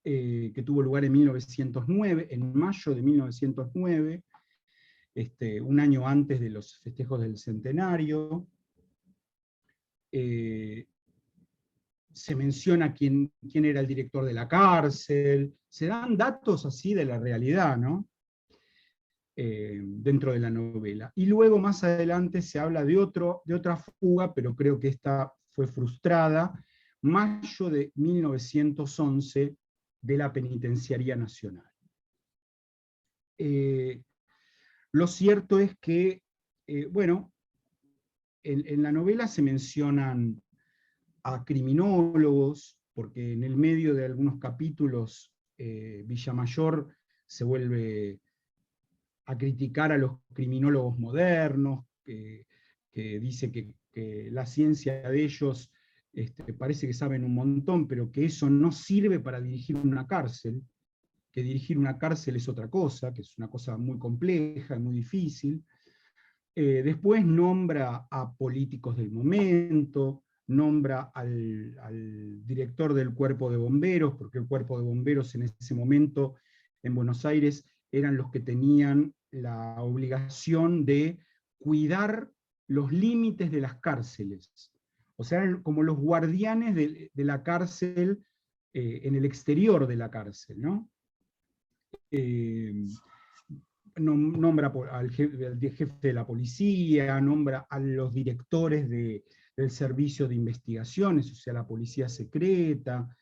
que tuvo lugar en 1909, en mayo de 1909, un año antes de los festejos del centenario. se menciona quién era el director de la cárcel, se dan datos así de la realidad, ¿no? Dentro de la novela. Y luego más adelante se habla de otra fuga, pero creo que esta fue frustrada, mayo de 1911, de la Penitenciaría Nacional. Lo cierto es que, bueno, en la novela se mencionan a criminólogos, porque en el medio de algunos capítulos Villamayor se vuelve a criticar a los criminólogos modernos, que dice que la ciencia de ellos parece que saben un montón, pero que eso no sirve para dirigir una cárcel, que dirigir una cárcel es otra cosa, que es una cosa muy compleja y muy difícil. Después nombra a políticos del momento, nombra al director del cuerpo de bomberos, porque el cuerpo de bomberos en ese momento en Buenos Aires eran los que tenían la obligación de cuidar los límites de las cárceles. O sea, eran como los guardianes de la cárcel en el exterior de la cárcel, ¿no? Nombra al jefe de la policía, nombra a los directores del servicio de investigaciones, o sea, la policía secreta.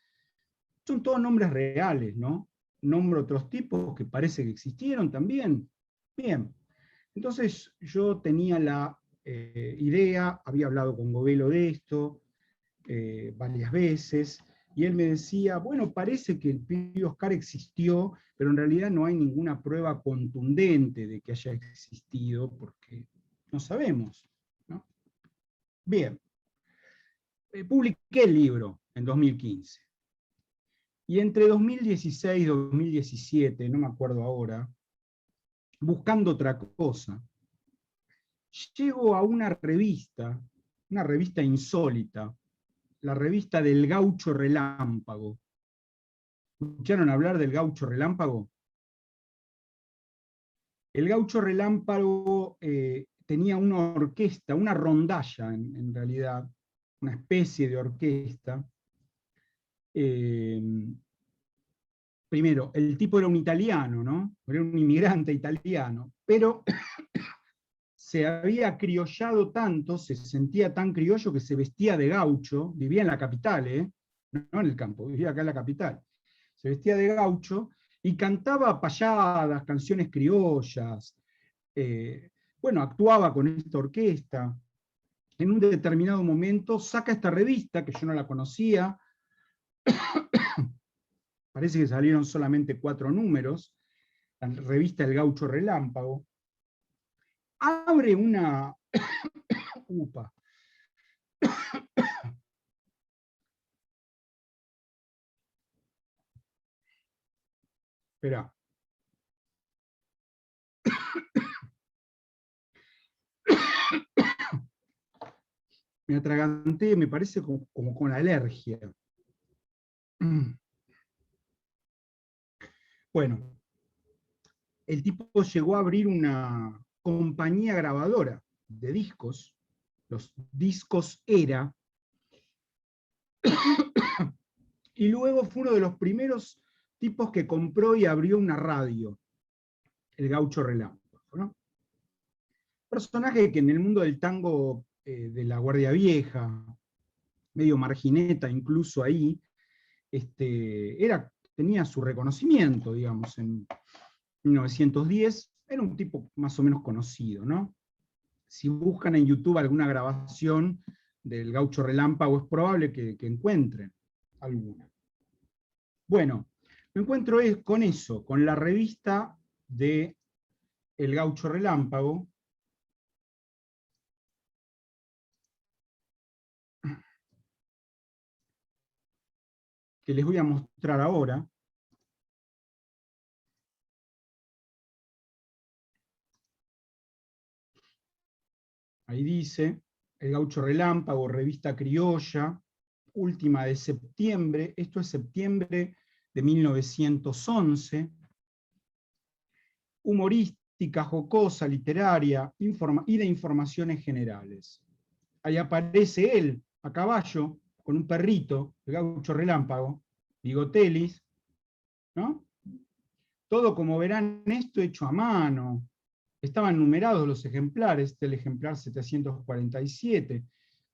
Son todos nombres reales, ¿no? Nombro otros tipos que parece que existieron también. Bien, entonces yo tenía la idea, había hablado con Govelo de esto varias veces, y él me decía, bueno, parece que el Pío Oscar existió, pero en realidad no hay ninguna prueba contundente de que haya existido, porque no sabemos, ¿no? Bien, publiqué el libro en 2015. Y entre 2016 y 2017, no me acuerdo ahora, buscando otra cosa, llego a una revista insólita, la revista del Gaucho Relámpago. ¿Escucharon hablar del Gaucho Relámpago? El Gaucho Relámpago tenía una orquesta, una rondalla en realidad, una especie de orquesta. Primero, el tipo era un italiano, ¿no? Era un inmigrante italiano, pero se había criollado tanto, se sentía tan criollo que se vestía de gaucho, vivía en la capital, no en el campo, vivía acá en la capital. Se vestía de gaucho y cantaba payadas, canciones criollas. Bueno, actuaba con esta orquesta. En un determinado momento saca esta revista, que yo no la conocía, parece que salieron solamente 4 números, la revista El Gaucho Relámpago, abre una... Upa. Espera. Me atraganté, me parece como con alergia. Bueno, el tipo llegó a abrir una compañía grabadora de discos, los discos Era, y luego fue uno de los primeros tipos que compró y abrió una radio, el Gaucho Relámpago, ¿no? Personaje que en el mundo del tango de la Guardia Vieja, medio margineta incluso ahí, tenía su reconocimiento, digamos, en 1910, era un tipo más o menos conocido, ¿no? Si buscan en YouTube alguna grabación del Gaucho Relámpago, es probable que encuentren alguna. Bueno, me encuentro con eso, con la revista de El Gaucho Relámpago, que les voy a mostrar ahora. Ahí dice, El Gaucho Relámpago, revista criolla, última de septiembre, esto es septiembre de 1911, humorística, jocosa, literaria, y de informaciones generales. Ahí aparece él, a caballo, con un perrito, el Gaucho Relámpago, Bigotelis, ¿no? Todo, como verán, esto hecho a mano. Estaban numerados los ejemplares, este es el ejemplar 747.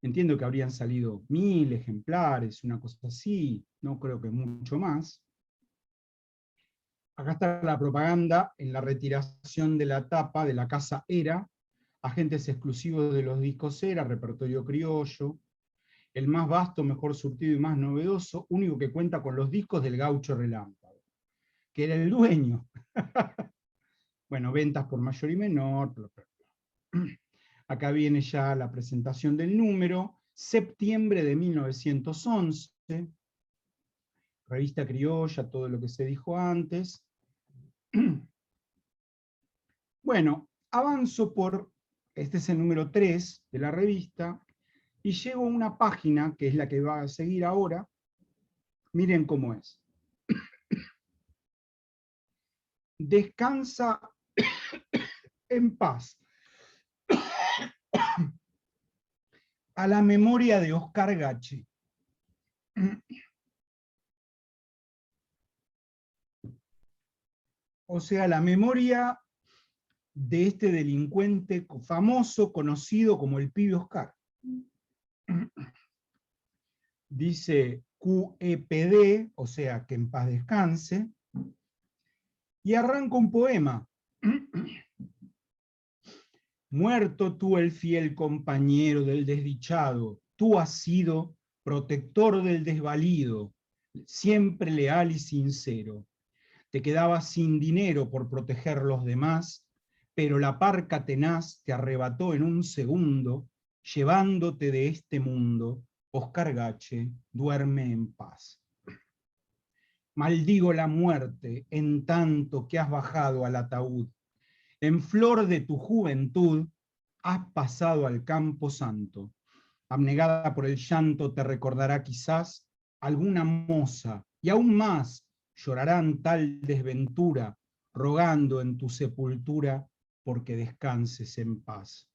Entiendo que habrían salido 1000 ejemplares, una cosa así, no creo que mucho más. Acá está la propaganda en la retiración de la tapa de la casa Era, agentes exclusivos de los discos Era, repertorio criollo, el más vasto, mejor surtido y más novedoso, único que cuenta con los discos del Gaucho Relámpago, que era el dueño. Bueno, ventas por mayor y menor. Acá viene ya la presentación del número, septiembre de 1911, revista criolla, todo lo que se dijo antes. Bueno, avanzo por, este es el número 3 de la revista, y llego a una página, que es la que va a seguir ahora. Miren cómo es. Descansa en paz. A la memoria de Oscar Gache. O sea, la memoria de este delincuente famoso, conocido como el Pibe Oscar. Dice QEPD, o sea, que en paz descanse, y arranca un poema. Muerto tú el fiel compañero del desdichado, tú has sido protector del desvalido, siempre leal y sincero. Te quedabas sin dinero por proteger los demás, pero la parca tenaz te arrebató en un segundo, llevándote de este mundo. Oscar Gache, duerme en paz. Maldigo la muerte en tanto que has bajado al ataúd. En flor de tu juventud has pasado al campo santo. Abnegada por el llanto te recordará quizás alguna moza, y aún más llorarán tal desventura, rogando en tu sepultura porque descanses en paz.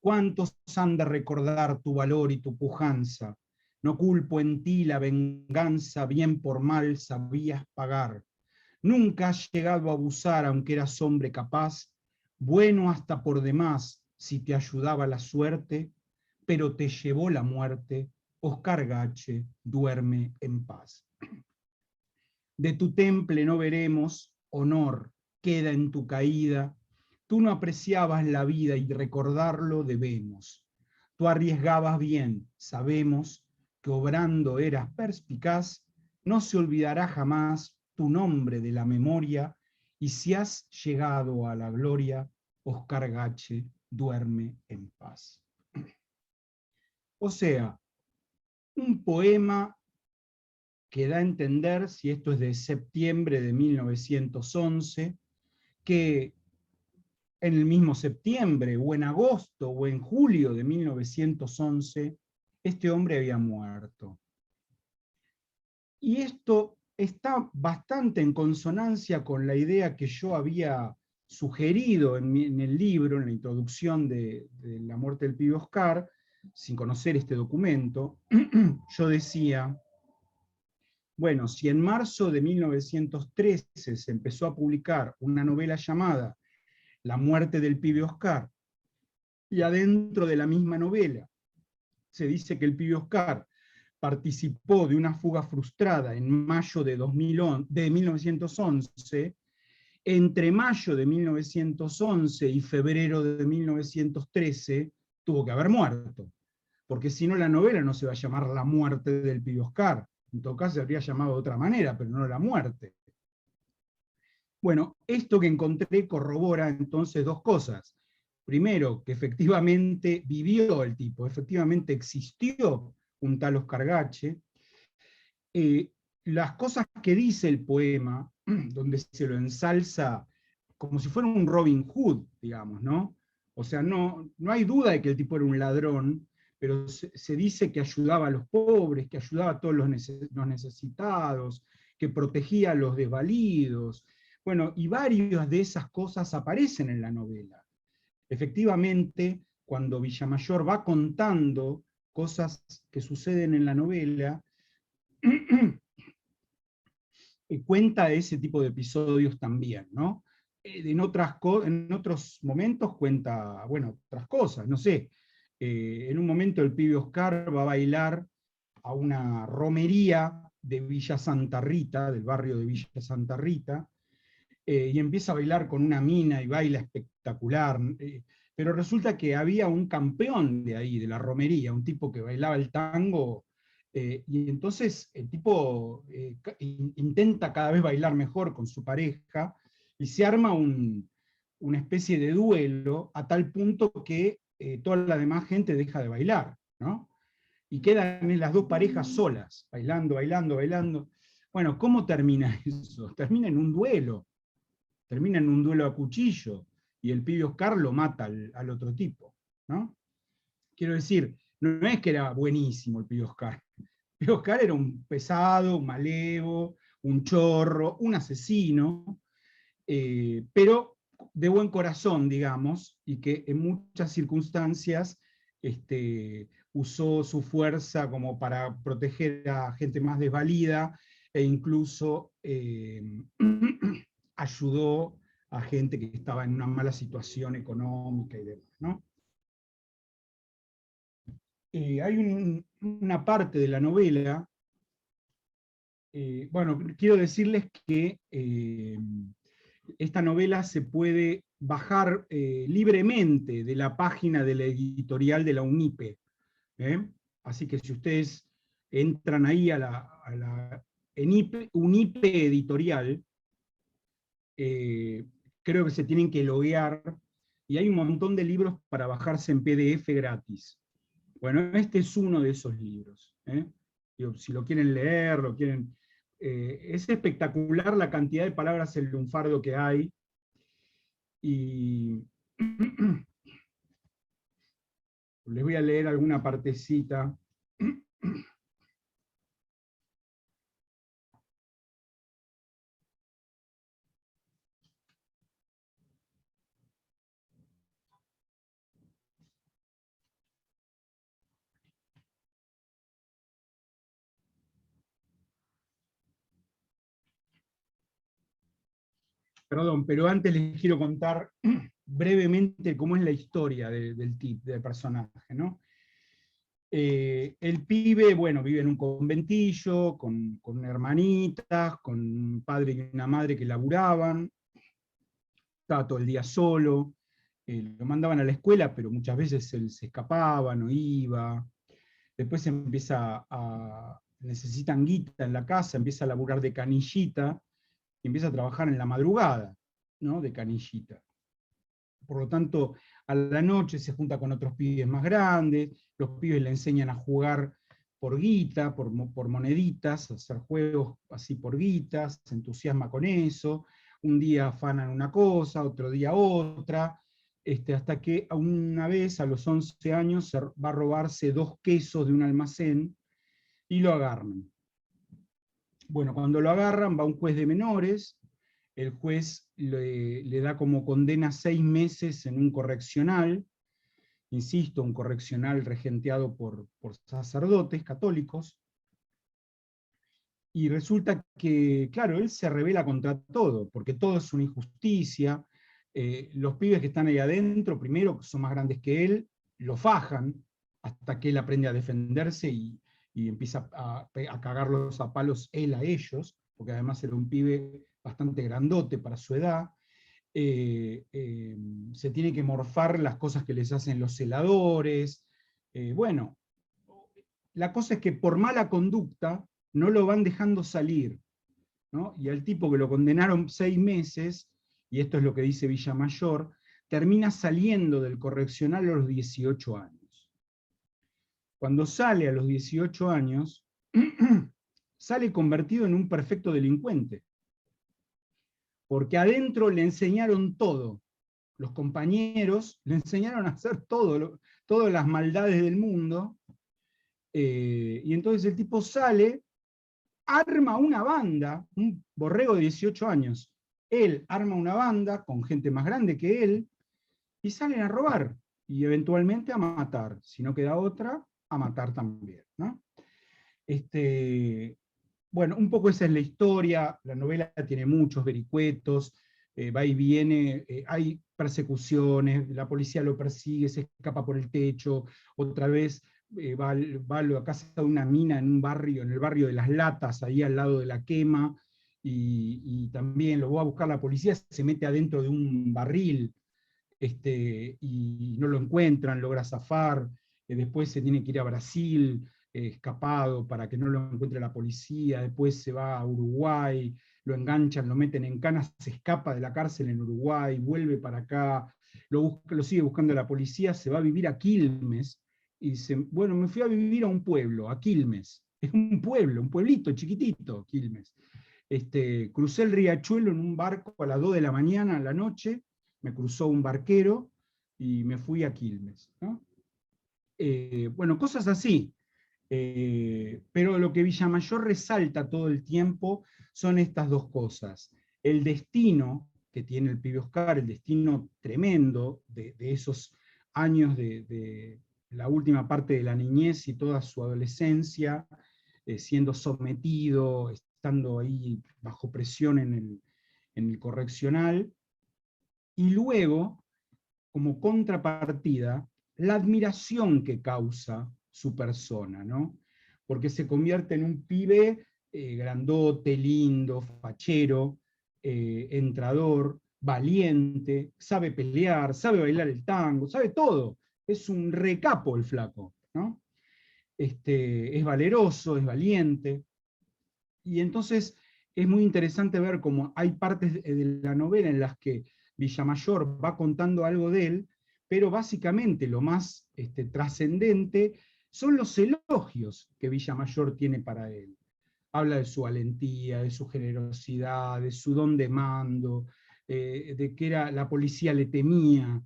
¿Cuántos han de recordar tu valor y tu pujanza? No culpo en ti la venganza, bien por mal sabías pagar. Nunca has llegado a abusar, aunque eras hombre capaz, bueno hasta por demás, si te ayudaba la suerte, pero te llevó la muerte. Oscar Gache, duerme en paz. De tu temple no veremos honor, queda en tu caída. Tú no apreciabas la vida y recordarlo debemos. Tú arriesgabas bien, sabemos que obrando eras perspicaz, no se olvidará jamás tu nombre de la memoria, y si has llegado a la gloria, Oscar Gache, duerme en paz. O sea, un poema que da a entender, si esto es de septiembre de 1911, que en el mismo septiembre, o en agosto, o en julio de 1911, este hombre había muerto. Y esto está bastante en consonancia con la idea que yo había sugerido en el libro, en la introducción de La muerte del Pibe Oscar, sin conocer este documento. Yo decía, bueno, si en marzo de 1913 se empezó a publicar una novela llamada La muerte del Pibe Oscar, y adentro de la misma novela se dice que el Pibe Oscar participó de una fuga frustrada en mayo de 1911, entre mayo de 1911 y febrero de 1913 tuvo que haber muerto, porque si no la novela no se va a llamar La muerte del Pibe Oscar, en todo caso se habría llamado de otra manera, pero no La muerte. Bueno, esto que encontré corrobora entonces dos cosas. Primero, que efectivamente vivió el tipo, efectivamente existió un tal Oscar Gache. Las cosas que dice el poema, donde se lo ensalza como si fuera un Robin Hood, digamos, ¿no? O sea, no hay duda de que el tipo era un ladrón, pero se dice que ayudaba a los pobres, que ayudaba a todos los necesitados, que protegía a los desvalidos. Bueno, y varias de esas cosas aparecen en la novela. Efectivamente, cuando Villamayor va contando cosas que suceden en la novela, cuenta ese tipo de episodios también, ¿no? En otros momentos cuenta, bueno, otras cosas, no sé. En un momento el pibe Oscar va a bailar a una romería de Villa Santa Rita, del barrio de Villa Santa Rita, y empieza a bailar con una mina y baila espectacular, pero resulta que había un campeón de ahí, de la romería, un tipo que bailaba el tango, y entonces el tipo intenta cada vez bailar mejor con su pareja, y se arma una especie de duelo a tal punto que toda la demás gente deja de bailar, ¿no? Y quedan las dos parejas solas, bailando, bailando, bailando. Bueno, ¿cómo termina eso? Termina en un duelo. Termina en un duelo a cuchillo, y el pibe Oscar lo mata al otro tipo, ¿no? Quiero decir, no es que era buenísimo el pibe Oscar. El pibe Oscar era un pesado, un malevo, un chorro, un asesino, pero de buen corazón, digamos, y que en muchas circunstancias usó su fuerza como para proteger a gente más desvalida, e incluso ayudó a gente que estaba en una mala situación económica y demás, ¿no? Hay una parte de la novela, bueno, quiero decirles que esta novela se puede bajar libremente de la página de la editorial de la UNIPE. Así que si ustedes entran ahí a la UNIPE editorial, creo que se tienen que loguear, y hay un montón de libros para bajarse en PDF gratis. Bueno, este es uno de esos libros. Si lo quieren leer, es espectacular la cantidad de palabras en lunfardo que hay, y les voy a leer alguna partecita. Perdón, pero antes les quiero contar brevemente cómo es la historia del personaje, ¿no? El pibe, bueno, vive en un conventillo, con hermanitas, con un padre y una madre que laburaban, estaba todo el día solo, lo mandaban a la escuela, pero muchas veces él se escapaba, no iba. Después necesitan guita en la casa, empieza a laburar de canillita, y empieza a trabajar en la madrugada, ¿no? De canillita. Por lo tanto, a la noche se junta con otros pibes más grandes, los pibes le enseñan a jugar por guita, por moneditas, a hacer juegos así por guitas, se entusiasma con eso, un día afanan una cosa, otro día otra, hasta que una vez, a los 11 años, va a robarse 2 quesos de un almacén, y lo agarran. Bueno, cuando lo agarran, va un juez de menores, el juez le da como condena 6 meses en un correccional, insisto, un correccional regenteado por sacerdotes católicos, y resulta que, claro, él se rebela contra todo, porque todo es una injusticia. Los pibes que están ahí adentro, primero, que son más grandes que él, lo fajan, hasta que él aprende a defenderse y empieza a cagarlos a palos él a ellos, porque además era un pibe bastante grandote para su edad. Se tiene que morfar las cosas que les hacen los celadores. Bueno, la cosa es que por mala conducta no lo van dejando salir, ¿no? Y al tipo que lo condenaron 6 meses, y esto es lo que dice Villamayor, termina saliendo del correccional a los 18 años. Cuando sale a los 18 años, sale convertido en un perfecto delincuente, porque adentro le enseñaron todo. Los compañeros le enseñaron a hacer todas las maldades del mundo, y entonces el tipo sale, arma una banda, un borrego de 18 años, él arma una banda con gente más grande que él, y salen a robar, y eventualmente a matar. Si no queda otra, a matar también, ¿no? Bueno, un poco esa es la historia, la novela tiene muchos vericuetos, va y viene, hay persecuciones, la policía lo persigue, se escapa por el techo, otra vez va a la casa de una mina en un barrio, en el barrio de Las Latas, ahí al lado de la quema, y también lo va a buscar la policía, se mete adentro de un barril, y no lo encuentran, logra zafar, después se tiene que ir a Brasil, escapado para que no lo encuentre la policía, después se va a Uruguay, lo enganchan, lo meten en canas, se escapa de la cárcel en Uruguay, vuelve para acá, lo sigue buscando la policía, se va a vivir a Quilmes, y dice, bueno, me fui a vivir a un pueblo, a Quilmes, es un pueblo, un pueblito chiquitito, Quilmes. Crucé el riachuelo en un barco a las 2 de la mañana, a la noche, me cruzó un barquero y me fui a Quilmes, ¿no? Bueno, cosas así. Pero lo que Villamayor resalta todo el tiempo son estas dos cosas. El destino que tiene el pibe Oscar, el destino tremendo de esos años de la última parte de la niñez y toda su adolescencia, siendo sometido, estando ahí bajo presión en el correccional, y luego, como contrapartida, la admiración que causa su persona, ¿no? Porque se convierte en un pibe grandote, lindo, fachero, entrador, valiente, sabe pelear, sabe bailar el tango, sabe todo. Es un recapo el flaco, ¿no? Es valeroso, es valiente. Y entonces es muy interesante ver cómo hay partes de la novela en las que Villamayor va contando algo de él, pero básicamente lo más trascendente son los elogios que Villamayor tiene para él. Habla de su valentía, de su generosidad, de su don de mando, de que la policía le temía,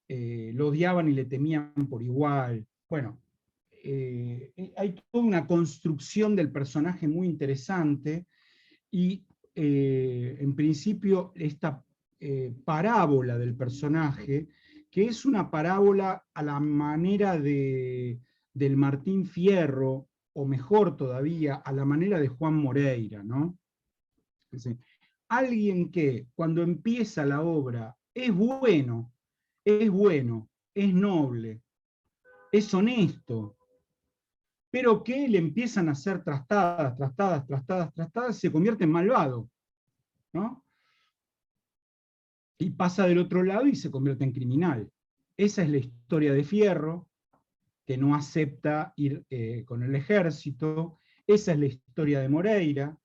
lo odiaban y le temían por igual. Bueno, hay toda una construcción del personaje muy interesante, y en principio esta parábola del personaje, que es una parábola a la manera del Martín Fierro, o mejor todavía, a la manera de Juan Moreira, ¿no? Es decir, alguien que cuando empieza la obra es bueno, es noble, es honesto, pero que le empiezan a hacer trastadas, se convierte en malvado, ¿no? Y pasa del otro lado y se convierte en criminal. Esa es la historia de Fierro, que no acepta ir con el ejército. Esa es la historia de Moreira,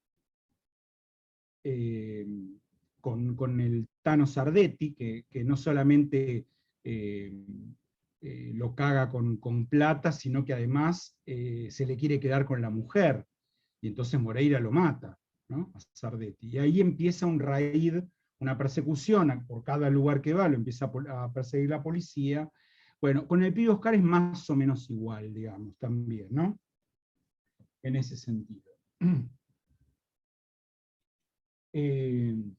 con el Tano Sardetti, que no solamente lo caga con plata, sino que además se le quiere quedar con la mujer, y entonces Moreira lo mata, ¿no? A Sardetti. Y ahí empieza un raid, una persecución por cada lugar que va, lo empieza a perseguir la policía. Bueno, con el pibe Oscar es más o menos igual, digamos, también, ¿no? En ese sentido. En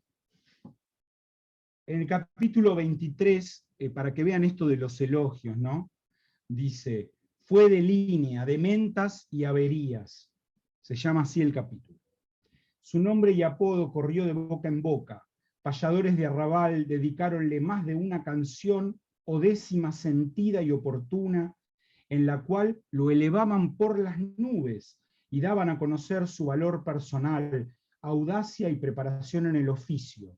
el capítulo 23, para que vean esto de los elogios, ¿no? Dice, fue de línea, de mentas y averías. Se llama así el capítulo. Su nombre y apodo corrió de boca en boca. Payadores de arrabal dedicáronle más de una canción o décima sentida y oportuna, en la cual lo elevaban por las nubes y daban a conocer su valor personal, audacia y preparación en el oficio.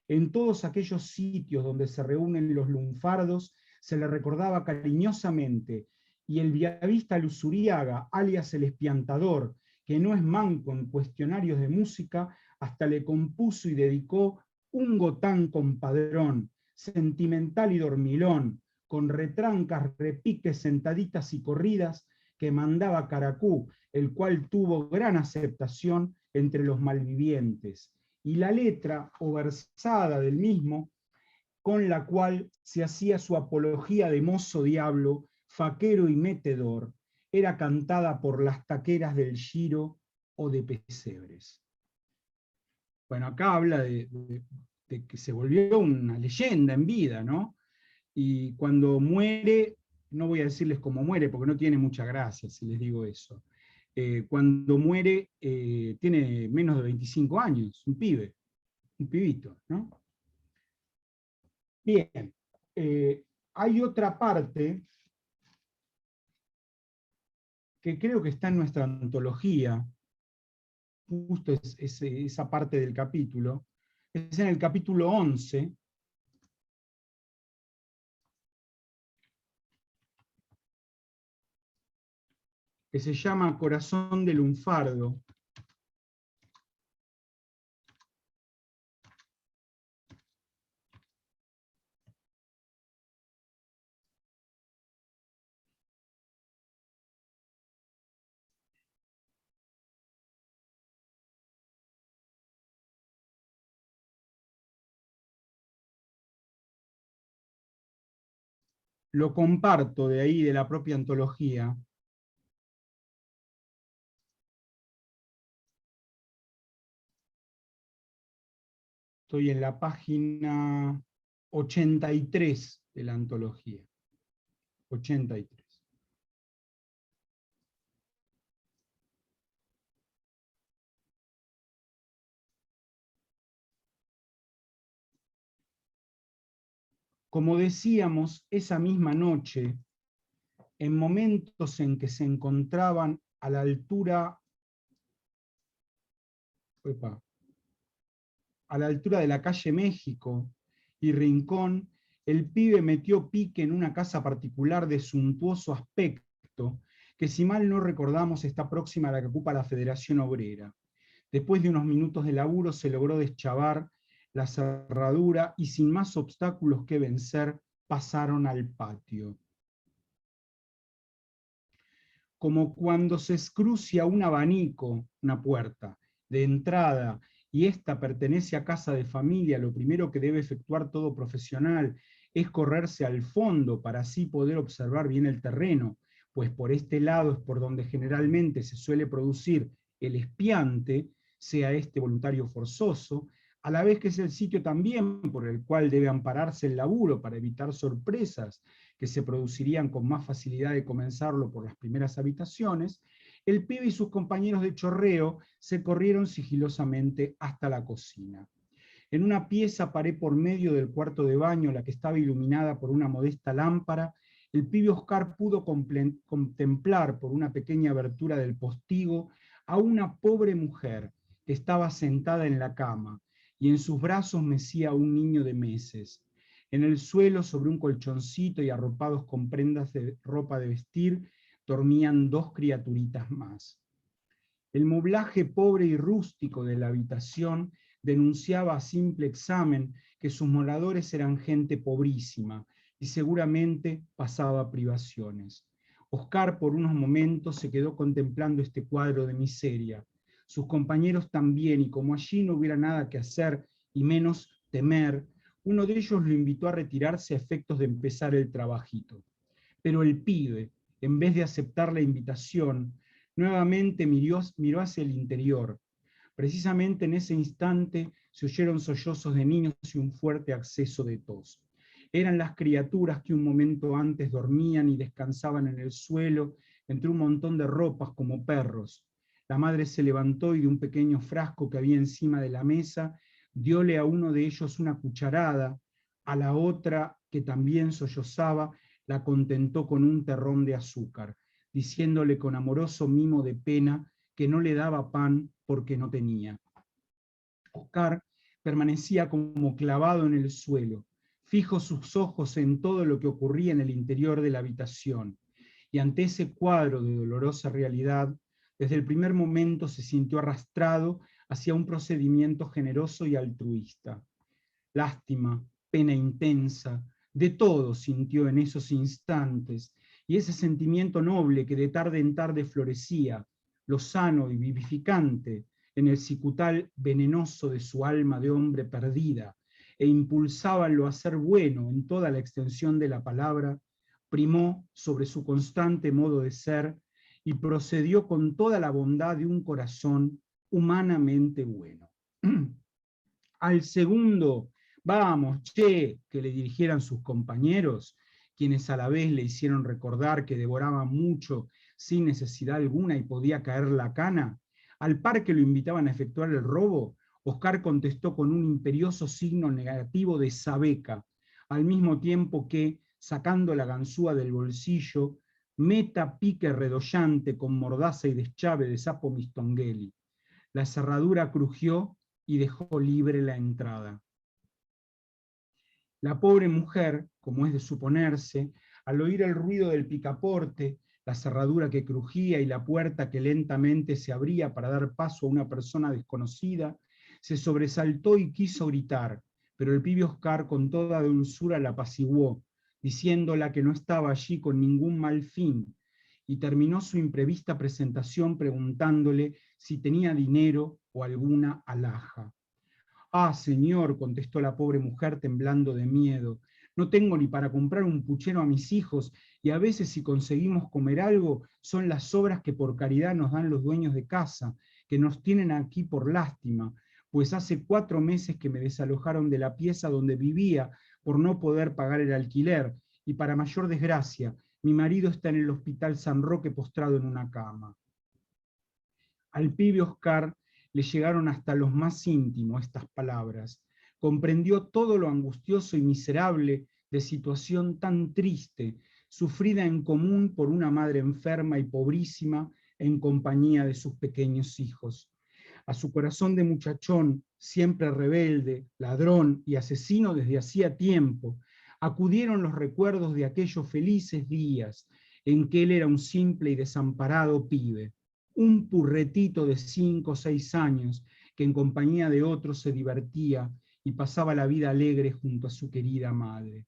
En todos aquellos sitios donde se reúnen los lunfardos, se le recordaba cariñosamente, y el viavista Luzuriaga, alias el espiantador, que no es manco en cuestionarios de música, hasta le compuso y dedicó un gotán compadrón, sentimental y dormilón, con retrancas, repiques, sentaditas y corridas, que mandaba Caracú, el cual tuvo gran aceptación entre los malvivientes, y la letra o versada del mismo, con la cual se hacía su apología de mozo diablo, faquero y metedor, era cantada por las taqueras del Giro o de Pesebres. Bueno, acá habla de que se volvió una leyenda en vida, ¿no? Y cuando muere, no voy a decirles cómo muere, porque no tiene mucha gracia si les digo eso. Cuando muere, tiene menos de 25 años, un pibe, un pibito, ¿no? Bien, hay otra parte que creo que está en nuestra antología, justo esa parte del capítulo, es en el capítulo 11, que se llama Corazón de lunfardo. Lo comparto de ahí, de la propia antología. Estoy en la página 83 de la antología. 83. Como decíamos, esa misma noche, en momentos en que se encontraban a la altura de la calle México y Rincón, el pibe metió pique en una casa particular de suntuoso aspecto, que si mal no recordamos está próxima a la que ocupa la Federación Obrera. Después de unos minutos de laburo se logró deschavar la cerradura y sin más obstáculos que vencer, pasaron al patio. Como cuando se escrucia un abanico, una puerta, de entrada, y esta pertenece a casa de familia, lo primero que debe efectuar todo profesional es correrse al fondo para así poder observar bien el terreno, pues por este lado es por donde generalmente se suele producir el espiante, sea este voluntario forzoso, a la vez que es el sitio también por el cual debe ampararse el laburo para evitar sorpresas que se producirían con más facilidad de comenzarlo por las primeras habitaciones, el pibe y sus compañeros de chorreo se corrieron sigilosamente hasta la cocina. En una pieza paré por medio del cuarto de baño, la que estaba iluminada por una modesta lámpara, el pibe Oscar pudo contemplar por una pequeña abertura del postigo a una pobre mujer que estaba sentada en la cama, y en sus brazos mecía a un niño de meses. En el suelo, sobre un colchoncito y arropados con prendas de ropa de vestir, dormían dos criaturitas más. El moblaje pobre y rústico de la habitación denunciaba a simple examen que sus moradores eran gente pobrísima y seguramente pasaba privaciones. Oscar por unos momentos se quedó contemplando este cuadro de miseria. Sus compañeros también, y como allí no hubiera nada que hacer y menos temer, uno de ellos lo invitó a retirarse a efectos de empezar el trabajito. Pero el pibe, en vez de aceptar la invitación, nuevamente miró hacia el interior. Precisamente en ese instante se oyeron sollozos de niños y un fuerte acceso de tos. Eran las criaturas que un momento antes dormían y descansaban en el suelo entre un montón de ropas como perros. La madre se levantó y de un pequeño frasco que había encima de la mesa, diole a uno de ellos una cucharada, a la otra, que también sollozaba, la contentó con un terrón de azúcar, diciéndole con amoroso mimo de pena que no le daba pan porque no tenía. Oscar permanecía como clavado en el suelo, fijo sus ojos en todo lo que ocurría en el interior de la habitación, y ante ese cuadro de dolorosa realidad, desde el primer momento se sintió arrastrado hacia un procedimiento generoso y altruista. Lástima, pena intensa, de todo sintió en esos instantes, y ese sentimiento noble que de tarde en tarde florecía, lo sano y vivificante, en el cicutal venenoso de su alma de hombre perdida, e impulsaba lo hacer bueno en toda la extensión de la palabra, primó sobre su constante modo de ser y procedió con toda la bondad de un corazón humanamente bueno. Al segundo, vamos, che, que le dirigieran sus compañeros, quienes a la vez le hicieron recordar que devoraba mucho sin necesidad alguna y podía caer la cana, al par que lo invitaban a efectuar el robo, Oscar contestó con un imperioso signo negativo de sabeca, al mismo tiempo que, sacando la ganzúa del bolsillo, meta pique redollante con mordaza y deschave de sapo mistongueli. La cerradura crujió y dejó libre la entrada. La pobre mujer, como es de suponerse, al oír el ruido del picaporte, la cerradura que crujía y la puerta que lentamente se abría para dar paso a una persona desconocida, se sobresaltó y quiso gritar, pero el pibe Oscar con toda dulzura la apaciguó, diciéndola que no estaba allí con ningún mal fin, y terminó su imprevista presentación preguntándole si tenía dinero o alguna alhaja. Ah, señor, contestó la pobre mujer temblando de miedo, no tengo ni para comprar un puchero a mis hijos, y a veces si conseguimos comer algo, son las sobras que por caridad nos dan los dueños de casa, que nos tienen aquí por lástima, pues hace 4 meses que me desalojaron de la pieza donde vivía por no poder pagar el alquiler, y para mayor desgracia, mi marido está en el Hospital San Roque postrado en una cama. Al pibe Oscar le llegaron hasta los más íntimos estas palabras. Comprendió todo lo angustioso y miserable de situación tan triste, sufrida en común por una madre enferma y pobrísima en compañía de sus pequeños hijos. A su corazón de muchachón, siempre rebelde, ladrón y asesino desde hacía tiempo, acudieron los recuerdos de aquellos felices días en que él era un simple y desamparado pibe, un purretito de 5 o 6 años que en compañía de otros se divertía y pasaba la vida alegre junto a su querida madre.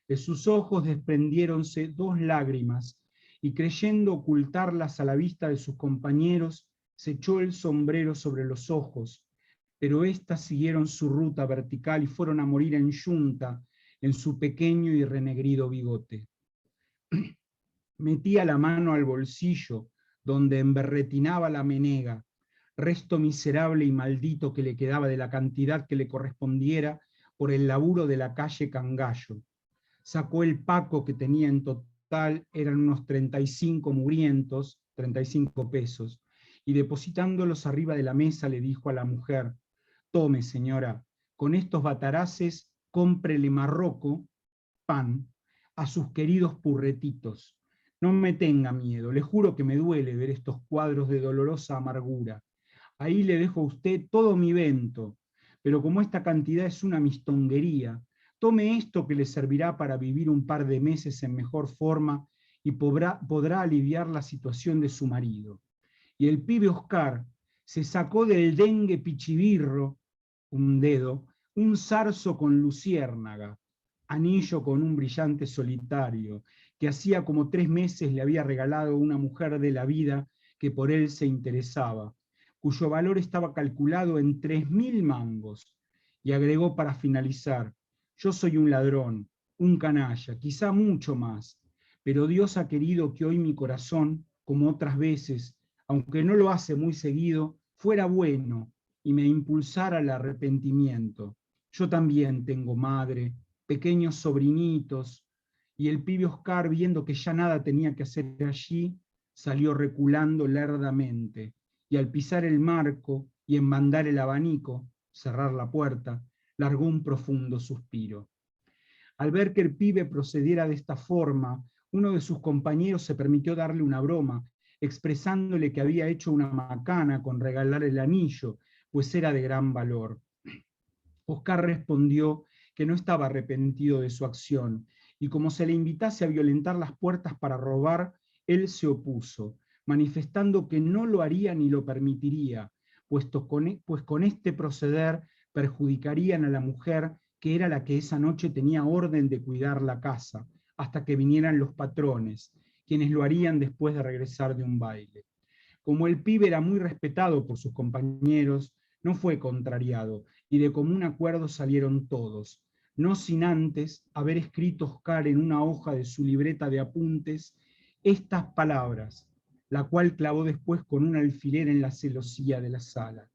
De sus ojos desprendiéronse 2 lágrimas y creyendo ocultarlas a la vista de sus compañeros, se echó el sombrero sobre los ojos, pero éstas siguieron su ruta vertical y fueron a morir en yunta en su pequeño y renegrido bigote. Metía la mano al bolsillo, donde emberretinaba la menega, resto miserable y maldito que le quedaba de la cantidad que le correspondiera por el laburo de la calle Cangallo. Sacó el paco que tenía en total, eran unos 35 mugrientos, 35 pesos, y depositándolos arriba de la mesa le dijo a la mujer: tome, señora, con estos bataraces cómprele marroco, pan, a sus queridos purretitos. No me tenga miedo, le juro que me duele ver estos cuadros de dolorosa amargura. Ahí le dejo a usted todo mi vento, pero como esta cantidad es una mistonguería, tome esto que le servirá para vivir un par de meses en mejor forma y podrá aliviar la situación de su marido. Y el pibe Oscar se sacó del dengue pichibirro, un dedo, un zarzo con luciérnaga, anillo con un brillante solitario, que hacía como 3 meses le había regalado una mujer de la vida que por él se interesaba, cuyo valor estaba calculado en 3.000 mangos, y agregó para finalizar: yo soy un ladrón, un canalla, quizá mucho más, pero Dios ha querido que hoy mi corazón, como otras veces, aunque no lo hace muy seguido, fuera bueno y me impulsara al arrepentimiento. Yo también tengo madre, pequeños sobrinitos, y el pibe Oscar, viendo que ya nada tenía que hacer allí, salió reculando lerdamente, y al pisar el marco y enmandar el abanico, cerrar la puerta, largó un profundo suspiro. Al ver que el pibe procediera de esta forma, uno de sus compañeros se permitió darle una broma, expresándole que había hecho una macana con regalar el anillo, pues era de gran valor. Oscar respondió que no estaba arrepentido de su acción, y como se le invitase a violentar las puertas para robar, él se opuso, manifestando que no lo haría ni lo permitiría, pues con este proceder perjudicarían a la mujer, que era la que esa noche tenía orden de cuidar la casa, hasta que vinieran los patrones, quienes lo harían después de regresar de un baile. Como el pibe era muy respetado por sus compañeros, no fue contrariado, y de común acuerdo salieron todos, no sin antes haber escrito Oscar en una hoja de su libreta de apuntes estas palabras, la cual clavó después con un alfiler en la celosía de la sala: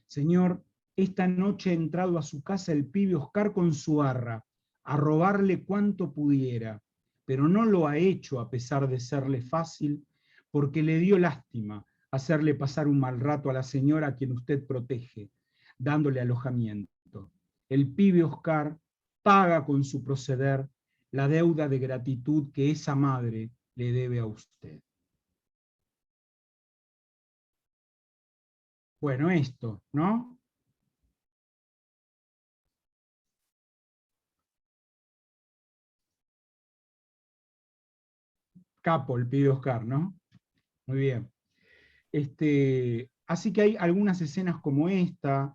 señor, esta noche ha entrado a su casa el pibe Oscar con su arra, a robarle cuanto pudiera. pero no lo ha hecho a pesar de serle fácil, porque le dio lástima hacerle pasar un mal rato a la señora a quien usted protege, dándole alojamiento. El pibe Oscar paga con su proceder la deuda de gratitud que esa madre le debe a usted. Bueno, esto, ¿no? Capo, el pibe Oscar, ¿no? Muy bien. Así que hay algunas escenas como esta,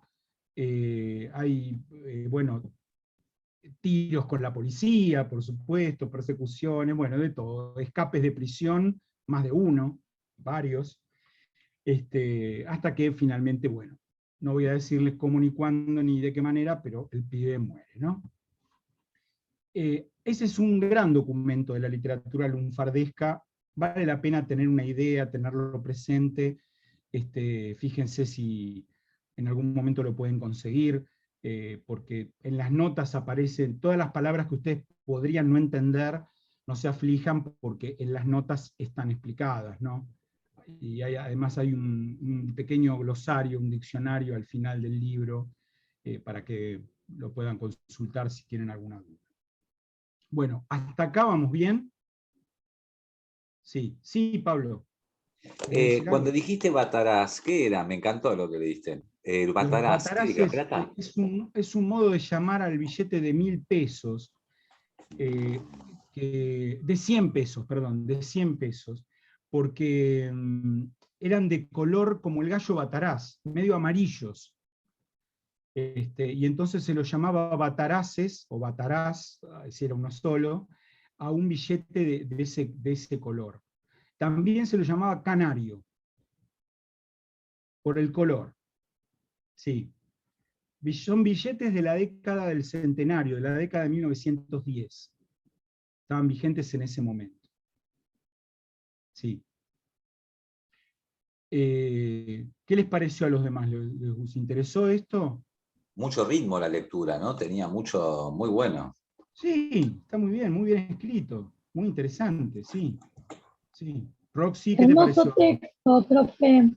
hay, bueno, tiros con la policía, por supuesto, persecuciones, bueno, de todo, escapes de prisión, más de uno, varios, hasta que finalmente, bueno, no voy a decirles cómo ni cuándo ni de qué manera, pero el pibe muere, ¿no? Ese es un gran documento de la literatura lunfardesca, vale la pena tener una idea, tenerlo presente, fíjense si en algún momento lo pueden conseguir, porque en las notas aparecen todas las palabras que ustedes podrían no entender, no se aflijan porque en las notas están explicadas, ¿no? Y además hay un pequeño glosario, un diccionario al final del libro, para que lo puedan consultar si tienen alguna duda. Bueno, ¿hasta acá vamos bien? Sí, sí, Pablo. Cuando dijiste Bataraz, ¿qué era? Me encantó lo que le diste. El Los Bataraz, ¿qué? ¿La bataraces plata? es un modo de llamar al billete de 1000 pesos, de 100 pesos, perdón, de 100 pesos, porque eran de color como el gallo bataraz, medio amarillos. Y entonces se lo llamaba bataraces, o bataraz, si era uno solo, a un billete de ese color. También se lo llamaba canario, por el color. Sí. Son billetes de la década del centenario, de la década de 1910. Estaban vigentes en ese momento. Sí. ¿Qué les pareció a los demás? ¿Les interesó esto? Mucho ritmo la lectura, ¿no? Tenía mucho, muy bueno. Sí, está muy bien escrito, muy interesante, sí. Sí. Roxy, ¿qué te Hermoso pareció? texto, profe.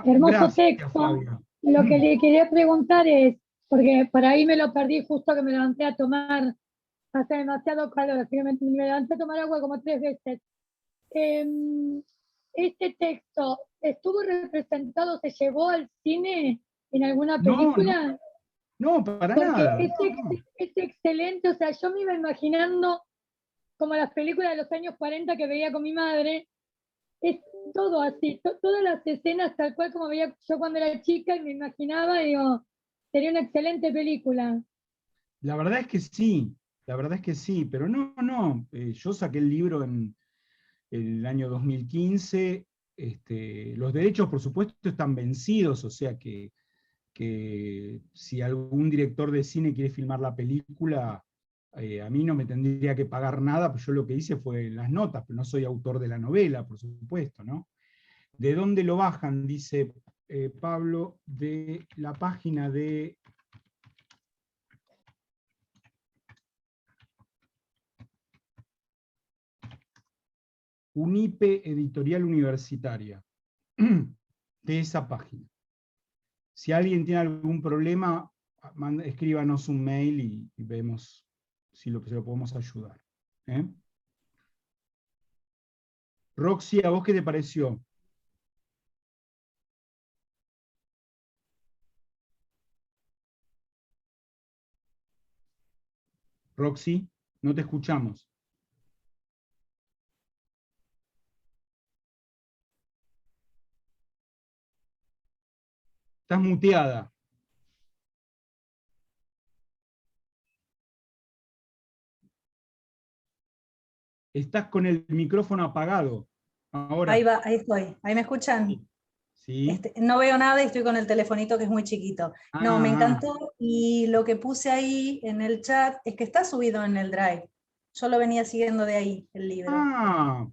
Hermoso Gracias, texto. Flavia. Lo que le quería preguntar es, porque por ahí me lo perdí justo que me levanté a tomar, hace demasiado calor, así que me levanté a tomar agua como 3 veces. Este texto estuvo representado, se llevó al cine en alguna No, no, película, no, para porque nada. No. es excelente, o sea, yo me iba imaginando como las películas de los años 40 que veía con mi madre, es todo así, todas las escenas tal cual como veía yo cuando era chica y me imaginaba, digo, sería una excelente película. La verdad es que sí, la verdad es que sí, pero no, no. Yo saqué el libro en el año 2015. Los derechos, por supuesto, están vencidos, o sea que si algún director de cine quiere filmar la película, a mí no me tendría que pagar nada, pues yo lo que hice fue las notas, pero no soy autor de la novela, por supuesto, ¿no? ¿De dónde lo bajan? Dice Pablo, de la página de Unipe Editorial Universitaria, de esa página. Si alguien tiene algún problema, escríbanos un mail y vemos si se lo podemos ayudar. ¿Eh? Roxy, ¿a vos qué te pareció? Roxy, no te escuchamos. Estás muteada. Estás con el micrófono apagado. Ahora. Ahí va, ahí estoy. ¿Ahí me escuchan? Sí. No veo nada y estoy con el telefonito que es muy chiquito. No, me encantó y lo que puse ahí en el chat es que está subido en el Drive. Yo lo venía siguiendo de ahí, el libro. No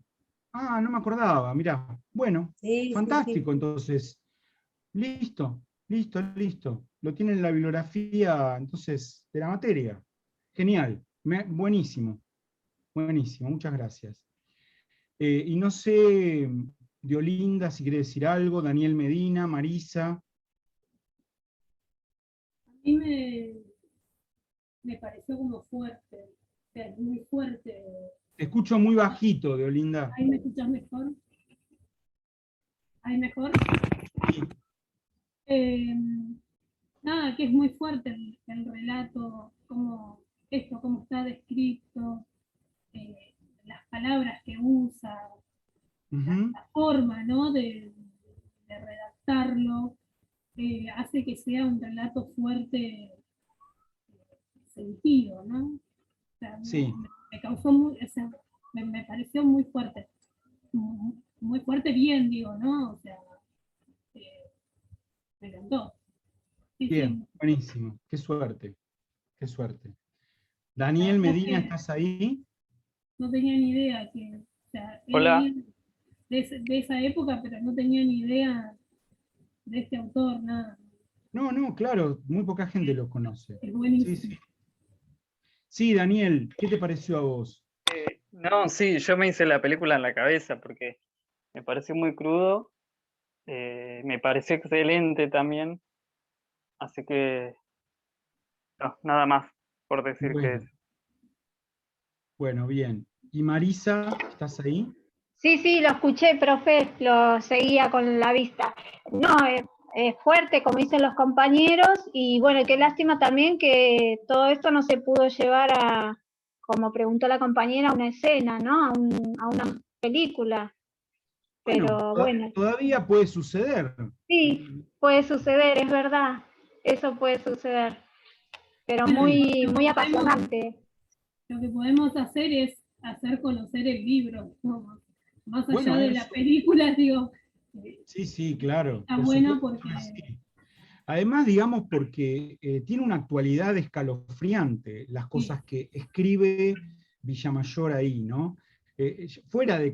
me acordaba, mirá. Bueno, Sí, fantástico, sí. entonces. Listo, listo, listo. Lo tiene en la bibliografía, entonces, de la materia. Genial, buenísimo. buenísimo, muchas gracias. Y no sé, Diolinda, si quiere decir algo, Daniel Medina, Marisa. A mí me pareció como fuerte, o sea, muy fuerte. Te escucho muy bajito, Diolinda. ¿Ahí me escuchas mejor? ¿Ahí mejor? Sí. Nada, que es muy fuerte el relato, cómo está descrito, las palabras que usa, la forma, ¿no? de redactarlo, hace que sea un relato fuerte, sentido, ¿no? O sea, Sí. me causó o sea, me pareció muy fuerte bien, digo, ¿no? O sea, me encantó. Sí, Bien, sí. buenísimo, qué suerte, qué suerte. La Daniel verdad Medina, que ¿estás ahí? no tenía ni idea que, o sea, he Hola. leído de esa época, pero no tenía ni idea de este autor, nada. No, claro, muy poca gente lo conoce. Es Sí, buenísimo. sí. Sí, Daniel, ¿qué te pareció a vos? No, sí, yo me hice la película en la cabeza porque me pareció muy crudo, me pareció excelente también, así que no, nada más por decir que es. Bueno, bien. ¿Y Marisa, estás ahí? Sí, sí, lo escuché, profe, lo seguía con la vista. No, es fuerte, como dicen los compañeros, y bueno, qué lástima también que todo esto no se pudo llevar a, como preguntó la compañera, a una escena, ¿no? A una película. Pero bueno, Todavía puede suceder. sí, puede suceder, es verdad, eso puede suceder, pero Bueno, muy, muy apasionante. Lo que podemos hacer es hacer conocer el libro, ¿no? Más allá Bueno, de la película, digo, sí, claro. está Por bueno supuesto porque que sí. Además, digamos, porque tiene una actualidad escalofriante, las cosas que escribe Villamayor ahí, ¿no? Fuera de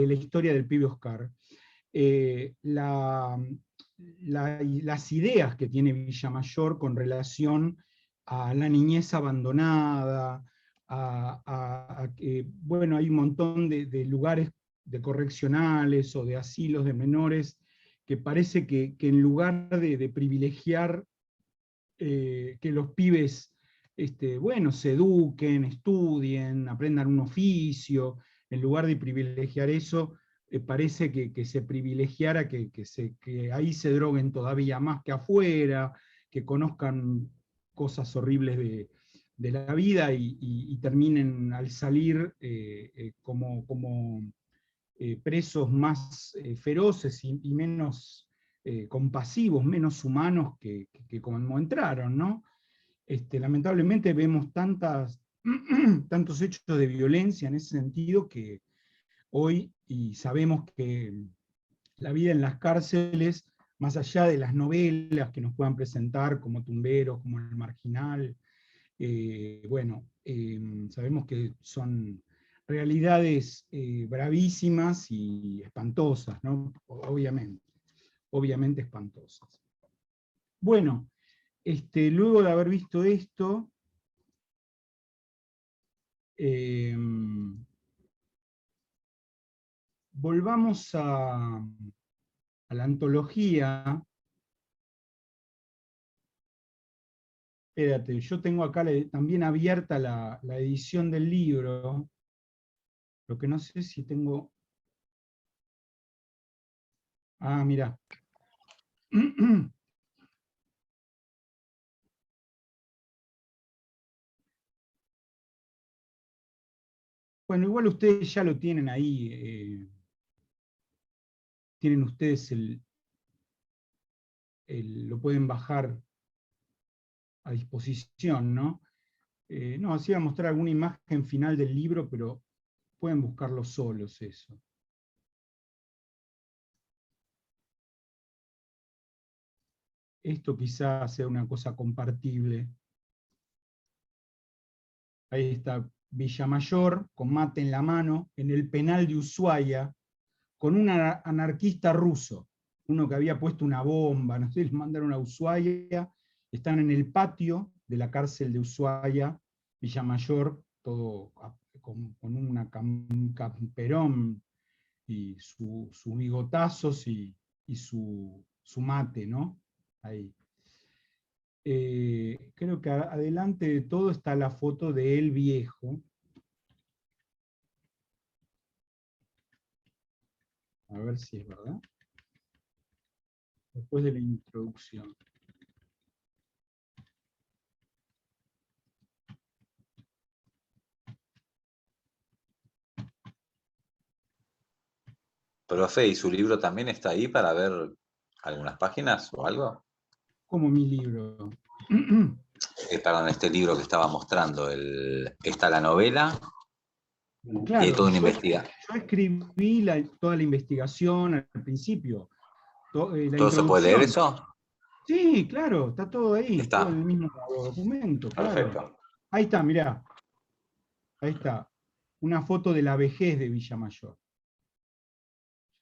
la historia del pibe Oscar, las ideas que tiene Villamayor con relación a la niñez abandonada, bueno, hay un montón de lugares de correccionales o de asilos de menores que parece que en lugar de privilegiar que los pibes bueno, se eduquen, estudien, aprendan un oficio, en lugar de privilegiar eso, parece que se privilegiara que ahí se droguen todavía más que afuera, que conozcan cosas horribles de la vida y terminen al salir como presos más feroces y menos compasivos, menos humanos que como entraron, ¿no? Lamentablemente vemos tantos hechos de violencia en ese sentido que hoy, y sabemos que la vida en las cárceles, más allá de las novelas que nos puedan presentar como Tumberos, como El Marginal, bueno, sabemos que son realidades bravísimas y espantosas, ¿no? Obviamente espantosas. Bueno, luego de haber visto esto, volvamos a la antología. Espérate, yo tengo acá también abierta la edición del libro, lo que no sé si tengo... Ah, mirá. Bueno, igual ustedes ya lo tienen ahí, tienen ustedes lo pueden bajar a disposición, ¿no? No, sí iba a mostrar alguna imagen final del libro, pero pueden buscarlo solos eso. Esto quizás sea una cosa compartible. Ahí está Villamayor, con mate en la mano, en el penal de Ushuaia, con un anarquista ruso, uno que había puesto una bomba, no sé, les mandaron a Ushuaia, están en el patio de la cárcel de Ushuaia, Villamayor, todo con un camperón y sus bigotazos y su mate, ¿no? Ahí. Creo que adelante de todo está la foto de él viejo. A ver si es verdad. Después de la introducción. Profe, ¿y su libro también está ahí para ver algunas páginas o algo? Como mi libro. Perdón, este libro que estaba mostrando, está la novela Claro, y toda una investigación. yo escribí toda la investigación al principio. La ¿Todo se puede leer introducción. eso? Sí, claro, está todo ahí, Está. todo en el mismo documento, claro. Perfecto. Ahí está, mirá. Ahí está. Una foto de la vejez de Villamayor.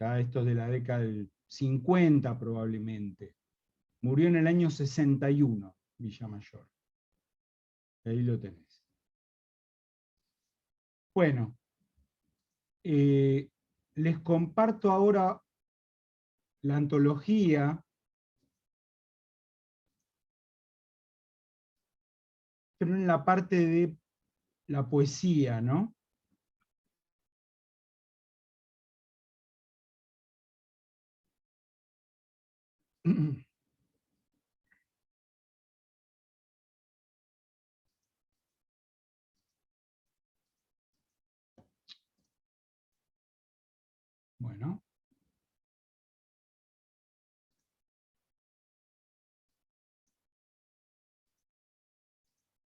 Ya esto es de la década del 50 probablemente. Murió en el año 61, Villamayor. Ahí lo tenés. Bueno, les comparto ahora la antología. Pero en la parte de la poesía, ¿no? Bueno.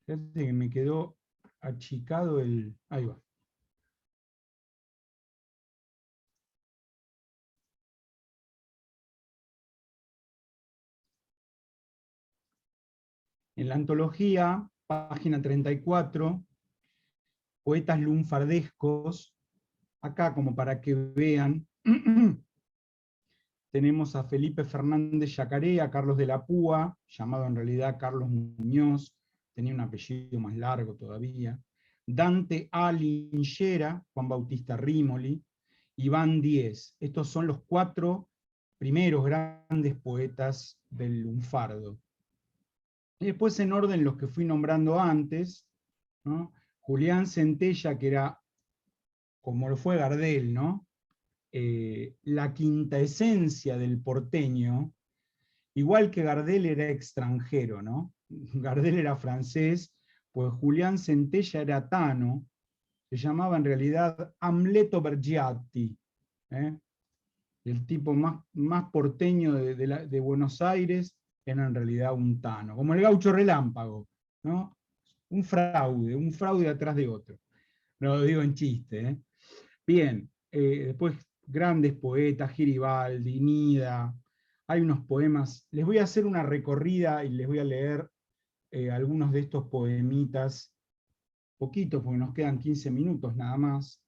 Fíjate que me quedó achicado el... Ahí va. En la antología, página 34, poetas lunfardescos, acá como para que vean, tenemos a Felipe Fernández Yacaré, a Carlos de la Púa, llamado en realidad Carlos Muñoz, tenía un apellido más largo todavía, Dante A. Lingera, Juan Bautista Rímoli, Iván Díez. Estos son los 4 primeros grandes poetas del lunfardo. Y después en orden los que fui nombrando antes, ¿no? Julián Centella, que era, como lo fue Gardel, ¿no? La quinta esencia del porteño, igual que Gardel era extranjero, ¿no? Gardel era francés, pues Julián Centella era tano, se llamaba en realidad Amleto Bergiatti, el tipo más porteño de Buenos Aires, era en realidad un tano, como el gaucho relámpago, ¿no? Un fraude atrás de otro. No lo digo en chiste. Bien, después grandes poetas, Giribaldi, Nida, hay unos poemas, les voy a hacer una recorrida y les voy a leer algunos de estos poemitas, poquitos porque nos quedan 15 minutos nada más.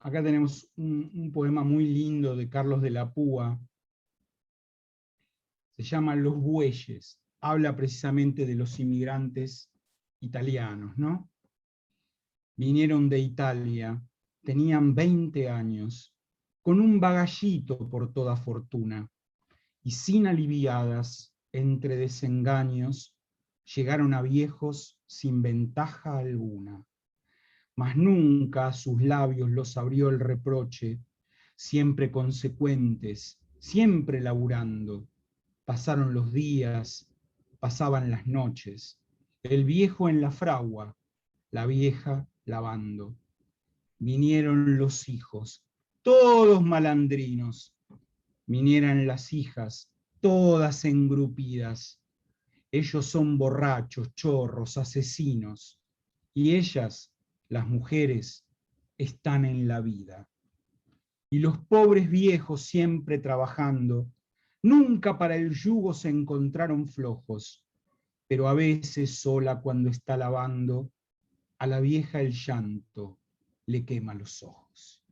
Acá tenemos un poema muy lindo de Carlos de la Púa, se llama Los bueyes, habla precisamente de los inmigrantes italianos, ¿no? Vinieron de Italia, tenían 20 años, con un bagallito por toda fortuna, y sin aliviadas, entre desengaños, llegaron a viejos sin ventaja alguna. Mas nunca a sus labios los abrió el reproche, siempre consecuentes, siempre laburando. Pasaron los días, pasaban las noches, el viejo en la fragua, la vieja lavando. Vinieron los hijos, todos malandrinos, vinieran las hijas, todas engrupidas. Ellos son borrachos, chorros, asesinos, y ellas, las mujeres, están en la vida. Y los pobres viejos siempre trabajando, nunca para el yugo se encontraron flojos, pero a veces sola cuando está lavando, a la vieja el llanto le quema los ojos.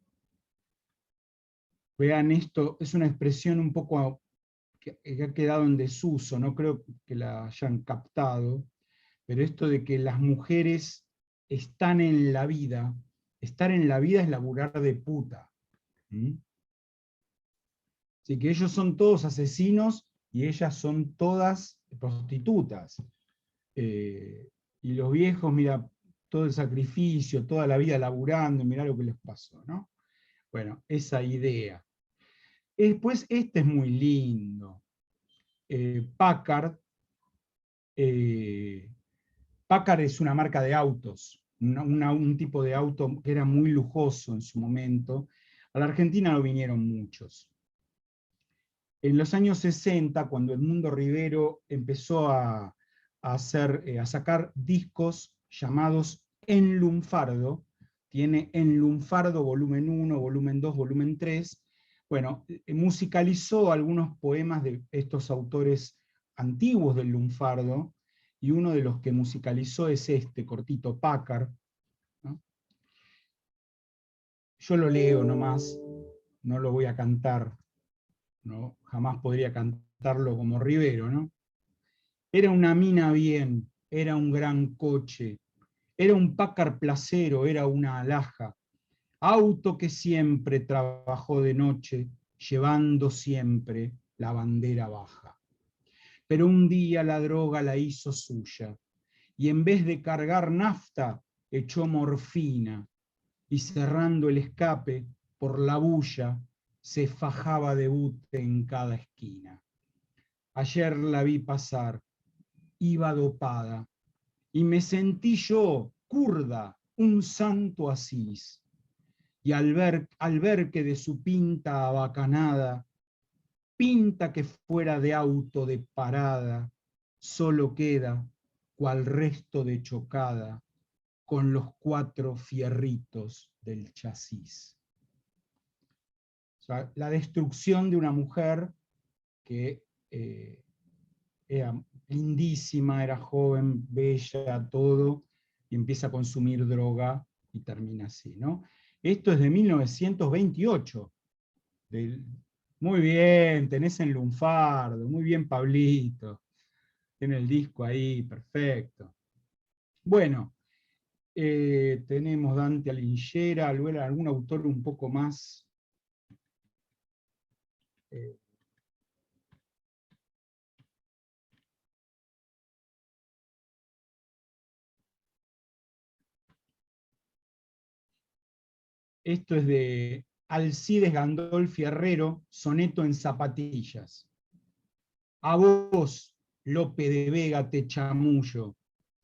Vean esto, es una expresión un poco que ha quedado en desuso, no creo que la hayan captado, pero esto de que las mujeres están en la vida, estar en la vida es laburar de puta. ¿Mm? Así que ellos son todos asesinos y ellas son todas prostitutas. Y los viejos, mira, todo el sacrificio, toda la vida laburando, mirá lo que les pasó, ¿no? Bueno, esa idea. Después, este es muy lindo. Packard. Packard es una marca de autos, un tipo de auto que era muy lujoso en su momento. A la Argentina no vinieron muchos. En los años 60, cuando Edmundo Rivero empezó a sacar discos llamados En Lunfardo, tiene En Lunfardo volumen 1, volumen 2, volumen 3, bueno, musicalizó algunos poemas de estos autores antiguos del lunfardo, y uno de los que musicalizó es este, cortito, Packard, ¿no? Yo lo leo nomás, no lo voy a cantar, ¿no? Jamás podría cantarlo como Rivero, ¿no? Era una mina bien, era un gran coche, era un Packard placero, era una alhaja, auto que siempre trabajó de noche, llevando siempre la bandera baja. Pero un día la droga la hizo suya, y en vez de cargar nafta, echó morfina, y cerrando el escape por la bulla, se fajaba de bute en cada esquina. Ayer la vi pasar, iba dopada, y me sentí yo, kurda, un santo Asís. Y al ver que de su pinta abacanada, pinta que fuera de auto de parada, solo queda, cual resto de chocada, con los 4 fierritos del chasis. O sea, la destrucción de una mujer que era lindísima, era joven, bella, todo, y empieza a consumir droga y termina así, ¿no? Esto es de 1928. Muy bien, tenés en lunfardo, muy bien Pablito. Tiene el disco ahí, perfecto. Bueno, tenemos Dante Alighieri, algún autor un poco más. Esto es de Alcides Gandolfi Herrero, Soneto en zapatillas. A vos, Lope de Vega, te chamullo,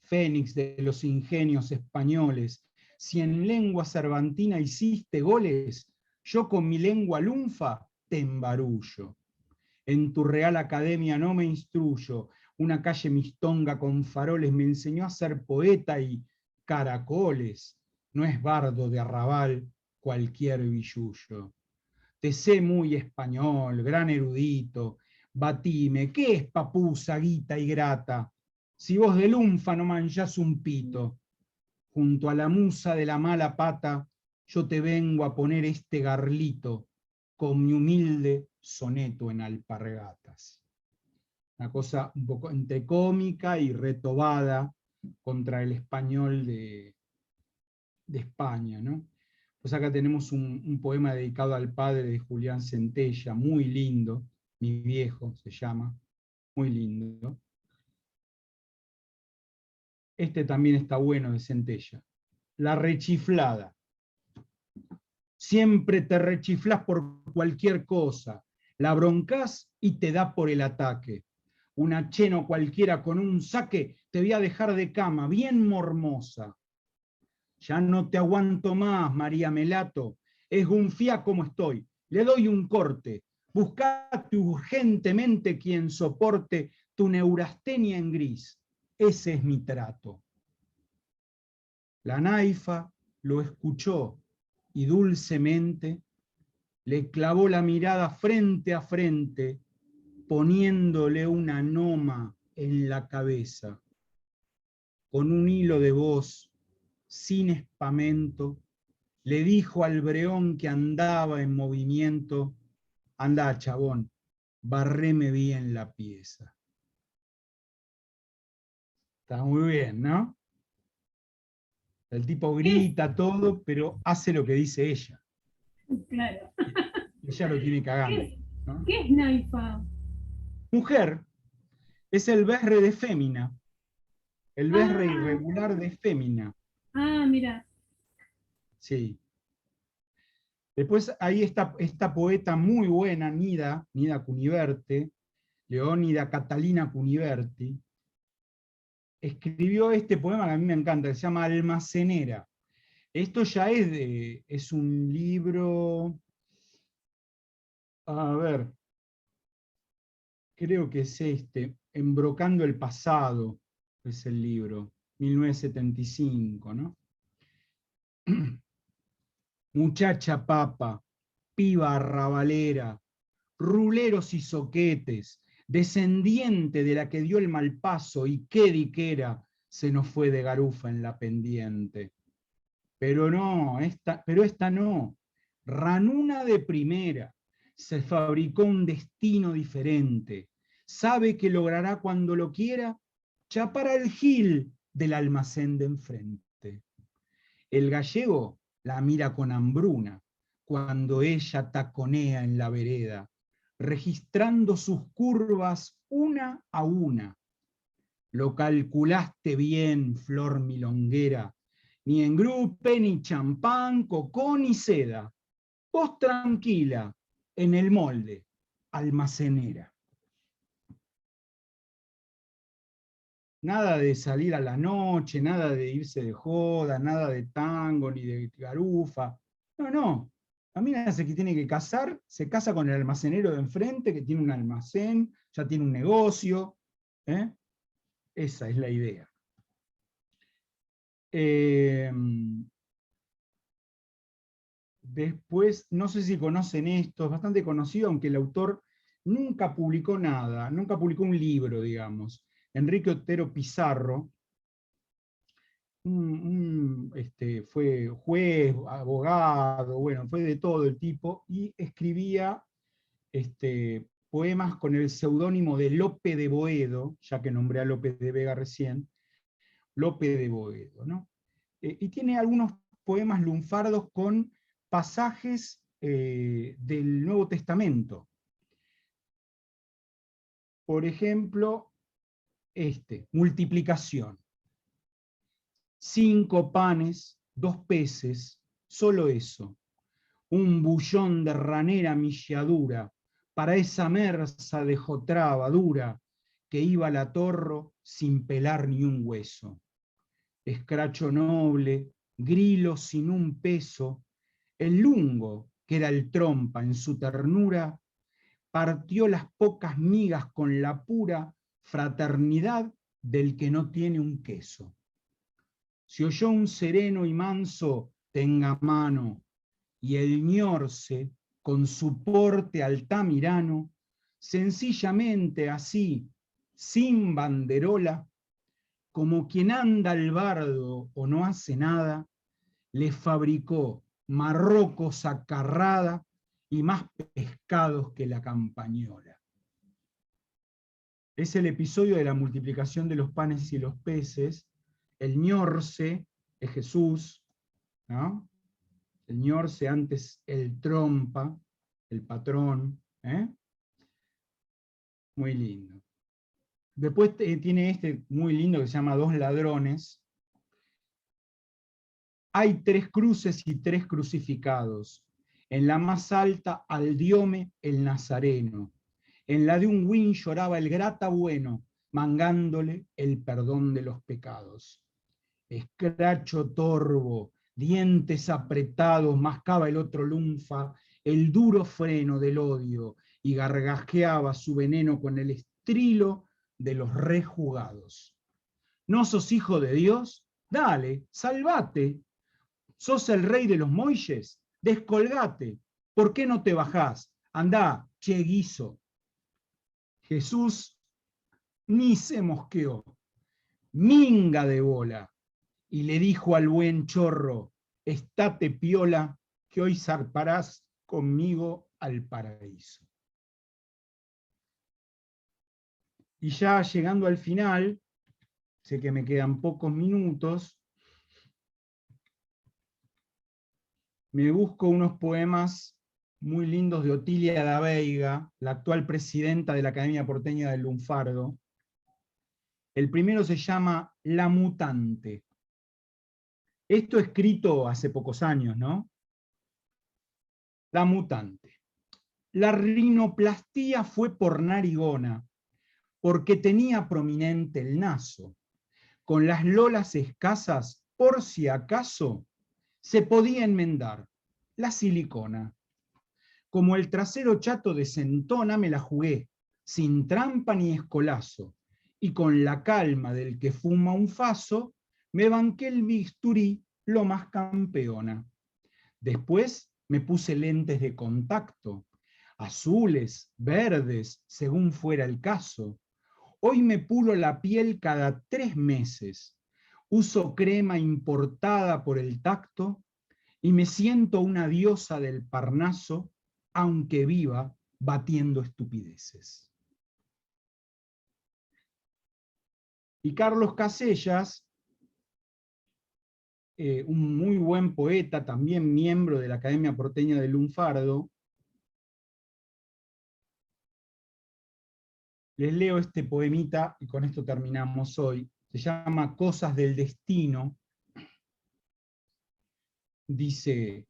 fénix de los ingenios españoles, si en lengua cervantina hiciste goles, yo con mi lengua lunfa te embarullo. En tu Real Academia no me instruyo, una calle mistonga con faroles me enseñó a ser poeta y caracoles, no es bardo de arrabal cualquier billullo. Te sé muy español, gran erudito, batime, ¿qué es papusa, guita y grata? Si vos de lunfa no manchás un pito, junto a la musa de la mala pata, yo te vengo a poner este garlito con mi humilde soneto en alpargatas. Una cosa un poco entre cómica y retobada contra el español de España, ¿no? Pues acá tenemos un poema dedicado al padre de Julián Centella, muy lindo, Mi viejo se llama, muy lindo. Este también está bueno de Centella. La rechiflada. Siempre te rechiflás por cualquier cosa, la broncás y te da por el ataque. Una cheno cualquiera con un saque te voy a dejar de cama, bien mormosa. Ya no te aguanto más, María Melato, esgunfía como estoy, le doy un corte, buscate urgentemente quien soporte tu neurastenia en gris, ese es mi trato. La naifa lo escuchó y dulcemente le clavó la mirada frente a frente, poniéndole una noma en la cabeza. Con un hilo de voz, sin espamento, le dijo al breón que andaba en movimiento, Andá, chabón, barreme bien la pieza. Está muy bien, ¿no? El tipo grita todo, pero hace lo que dice ella. Claro. Ella lo tiene cagando, ¿no? ¿Qué es Naifa? Mujer es el berre de fémina. El berre irregular de fémina. Ah, mira. Sí. Después hay esta poeta muy buena, Nida Cuniverte, Leónida Catalina Cuniverti, escribió este poema que a mí me encanta, que se llama Almacenera. Esto ya es un libro, a ver, creo que es Embrocando el pasado, es el libro, 1975, ¿no? Muchacha papa, piba arrabalera, ruleros y soquetes, descendiente de la que dio el mal paso y qué diquera se nos fue de garufa en la pendiente. Pero esta no, ranuna de primera, se fabricó un destino diferente, sabe que logrará cuando lo quiera chapar al gil del almacén de enfrente. El gallego la mira con hambruna cuando ella taconea en la vereda, registrando sus curvas una a una. Lo calculaste bien, flor milonguera, ni engrupe, ni champán, cocó, ni seda. Vos tranquila, en el molde, almacenera. Nada de salir a la noche, nada de irse de joda, nada de tango, ni de garufa. No, no. La mina que tiene que casar, se casa con el almacenero de enfrente, que tiene un almacén, ya tiene un negocio. Esa es la idea. Después, no sé si conocen esto, es bastante conocido, aunque el autor nunca publicó nada, nunca publicó un libro, digamos. Enrique Otero Pizarro, fue juez, abogado, bueno, fue de todo el tipo, y escribía poemas con el seudónimo de Lope de Boedo, ya que nombré a López de Vega recién, Lope de Boedo, ¿no? Y tiene algunos poemas lunfardos con pasajes del Nuevo Testamento. Por ejemplo, multiplicación. 5 panes, 2 peces, solo eso. Un bullón de ranera milladura, para esa merza de jotrava dura, que iba a la torro sin pelar ni un hueso. Escracho noble, grilo sin un peso, el lungo, que era el trompa en su ternura, partió las pocas migas con la pura fraternidad del que no tiene un queso. Si oyó un sereno y manso, tenga mano, y el ñorce, con su porte altamirano, sencillamente así, sin banderola, como quien anda al bardo o no hace nada, le fabricó marrocos a carrada y más pescados que la campañola. Es el episodio de la multiplicación de los panes y los peces. El ñorce es Jesús, ¿no? El ñorce, antes el trompa, el patrón. Muy lindo. Después tiene muy lindo que se llama Dos ladrones. Hay 3 cruces y 3 crucificados. En la más alta, Aldiome el Nazareno. En la de un Win lloraba el grata bueno, mangándole el perdón de los pecados. Escracho torvo, dientes apretados, mascaba el otro lunfa, el duro freno del odio, y gargajeaba su veneno con el estrilo de los rejugados. ¿No sos hijo de Dios? Dale, salvate. ¿Sos el rey de los moilles? Descolgate. ¿Por qué no te bajás? Andá, che guiso. Jesús ni se mosqueó, minga de bola, y le dijo al buen chorro, estate piola, que hoy zarparás conmigo al paraíso. Y ya llegando al final, sé que me quedan pocos minutos, me busco unos poemas muy lindos de Otilia da Veiga, la actual presidenta de la Academia Porteña del Lunfardo. El primero se llama La Mutante. Esto escrito hace pocos años, ¿no? La Mutante. La rinoplastía fue por narigona, porque tenía prominente el naso. Con las lolas escasas, por si acaso, se podía enmendar la silicona. Como el trasero chato de Centona me la jugué, sin trampa ni escolazo, y con la calma del que fuma un faso, me banqué el bisturí lo más campeona. Después me puse lentes de contacto, azules, verdes, según fuera el caso. Hoy me pulo la piel cada 3 meses, uso crema importada por el tacto, y me siento una diosa del Parnaso, aunque viva batiendo estupideces. Y Carlos Casellas, un muy buen poeta, también miembro de la Academia Porteña del Lunfardo, les leo este poemita y con esto terminamos hoy. Se llama Cosas del Destino. Dice: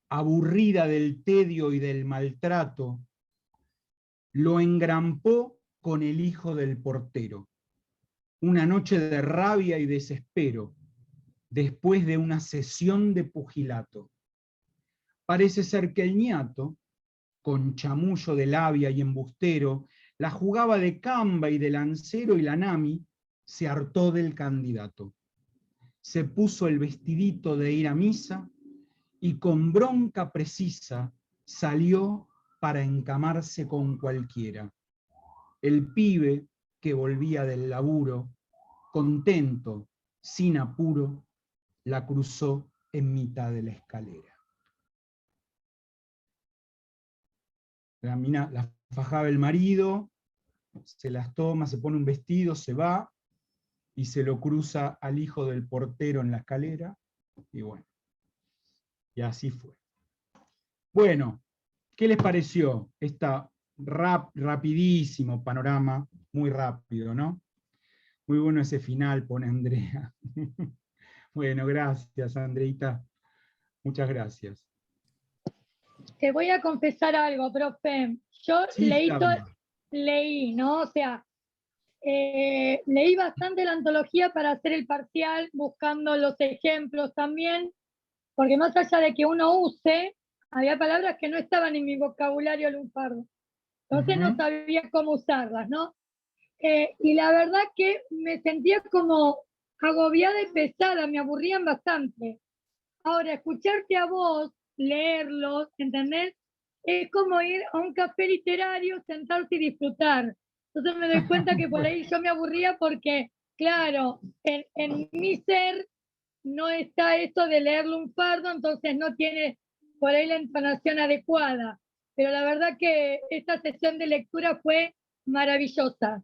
aburrida del tedio y del maltrato, lo engrampó con el hijo del portero. Una noche de rabia y desespero, después de una sesión de pugilato. Parece ser que el ñato, con chamullo de labia y embustero, la jugaba de camba y de lancero, y la Nami se hartó del candidato. Se puso el vestidito de ir a misa, y con bronca precisa salió para encamarse con cualquiera. El pibe que volvía del laburo, contento, sin apuro, la cruzó en mitad de la escalera. La mina la fajaba el marido, se las toma, se pone un vestido, se va, y se lo cruza al hijo del portero en la escalera, y bueno, y así fue. Bueno, ¿qué les pareció esta rapidísimo panorama? Muy rápido, ¿no? Muy bueno ese final, pone Andrea. Bueno, gracias, Andreita. Muchas gracias. Te voy a confesar algo, profe. Yo Sí, leí, ¿no? O sea, leí bastante la antología para hacer el parcial, buscando los ejemplos también, porque más allá de que uno use, había palabras que no estaban en mi vocabulario lunfardo. Entonces no sabía cómo usarlas, ¿no? Y la verdad que me sentía como agobiada y pesada, me aburrían bastante. Ahora, escucharte a vos, leerlos, ¿entendés? Es como ir a un café literario, sentarse y disfrutar. Entonces me doy cuenta que por ahí yo me aburría porque, claro, en mi ser no está esto de leer lunfardo, entonces no tiene por ahí la entonación adecuada. Pero la verdad que esta sesión de lectura fue maravillosa.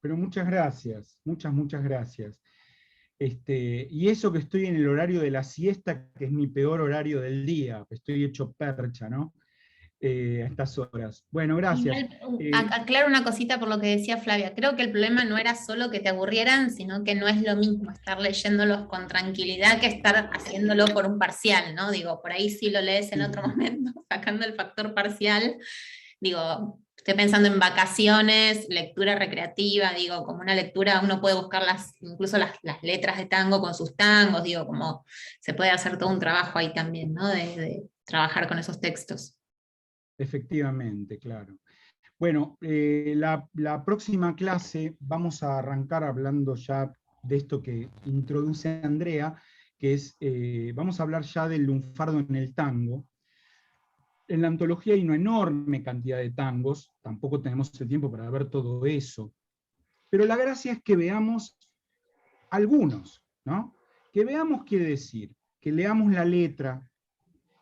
Pero muchas gracias, muchas gracias. Y eso que estoy en el horario de la siesta, que es mi peor horario del día, estoy hecho percha, ¿no? A estas horas. Bueno, gracias. Aclaro una cosita por lo que decía Flavia. Creo que el problema no era solo que te aburrieran, sino que no es lo mismo estar leyéndolos con tranquilidad que estar haciéndolo por un parcial, ¿no? Digo, por ahí sí lo lees en otro momento, sacando el factor parcial. Digo, estoy pensando en vacaciones, lectura recreativa, digo, como una lectura, uno puede buscar incluso las letras de tango con sus tangos, digo, como se puede hacer todo un trabajo ahí también, ¿no? De trabajar con esos textos. Efectivamente, claro. Bueno, la próxima clase vamos a arrancar hablando ya de esto que introduce Andrea, que es, vamos a hablar ya del lunfardo en el tango. En la antología hay una enorme cantidad de tangos, tampoco tenemos el tiempo para ver todo eso, pero la gracia es que veamos algunos, ¿no? Que veamos qué decir, que leamos la letra,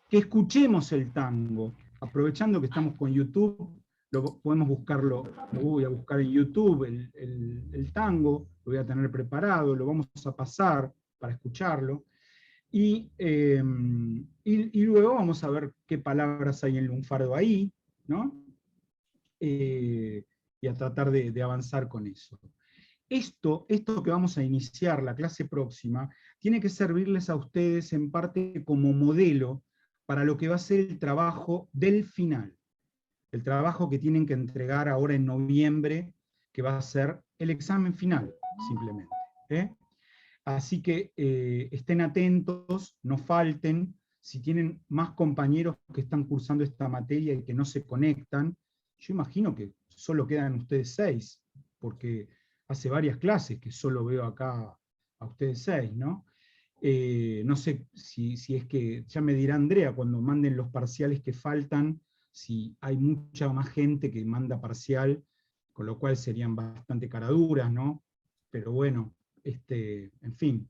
que escuchemos el tango, aprovechando que estamos con YouTube, podemos buscarlo, lo voy a buscar en YouTube, el tango, lo voy a tener preparado, lo vamos a pasar para escucharlo, y luego vamos a ver qué palabras hay en lunfardo ahí, ¿no? Y a tratar de avanzar con eso. Esto que vamos a iniciar, la clase próxima, tiene que servirles a ustedes en parte como modelo para lo que va a ser el trabajo del final. El trabajo que tienen que entregar ahora en noviembre, que va a ser el examen final, simplemente. Así que estén atentos, no falten. Si tienen más compañeros que están cursando esta materia y que no se conectan, yo imagino que solo quedan ustedes 6, porque hace varias clases que solo veo acá a ustedes 6, ¿no? No sé si es que, ya me dirá Andrea cuando manden los parciales que faltan, si hay mucha más gente que manda parcial, con lo cual serían bastante caraduras, ¿no? Pero bueno, en fin.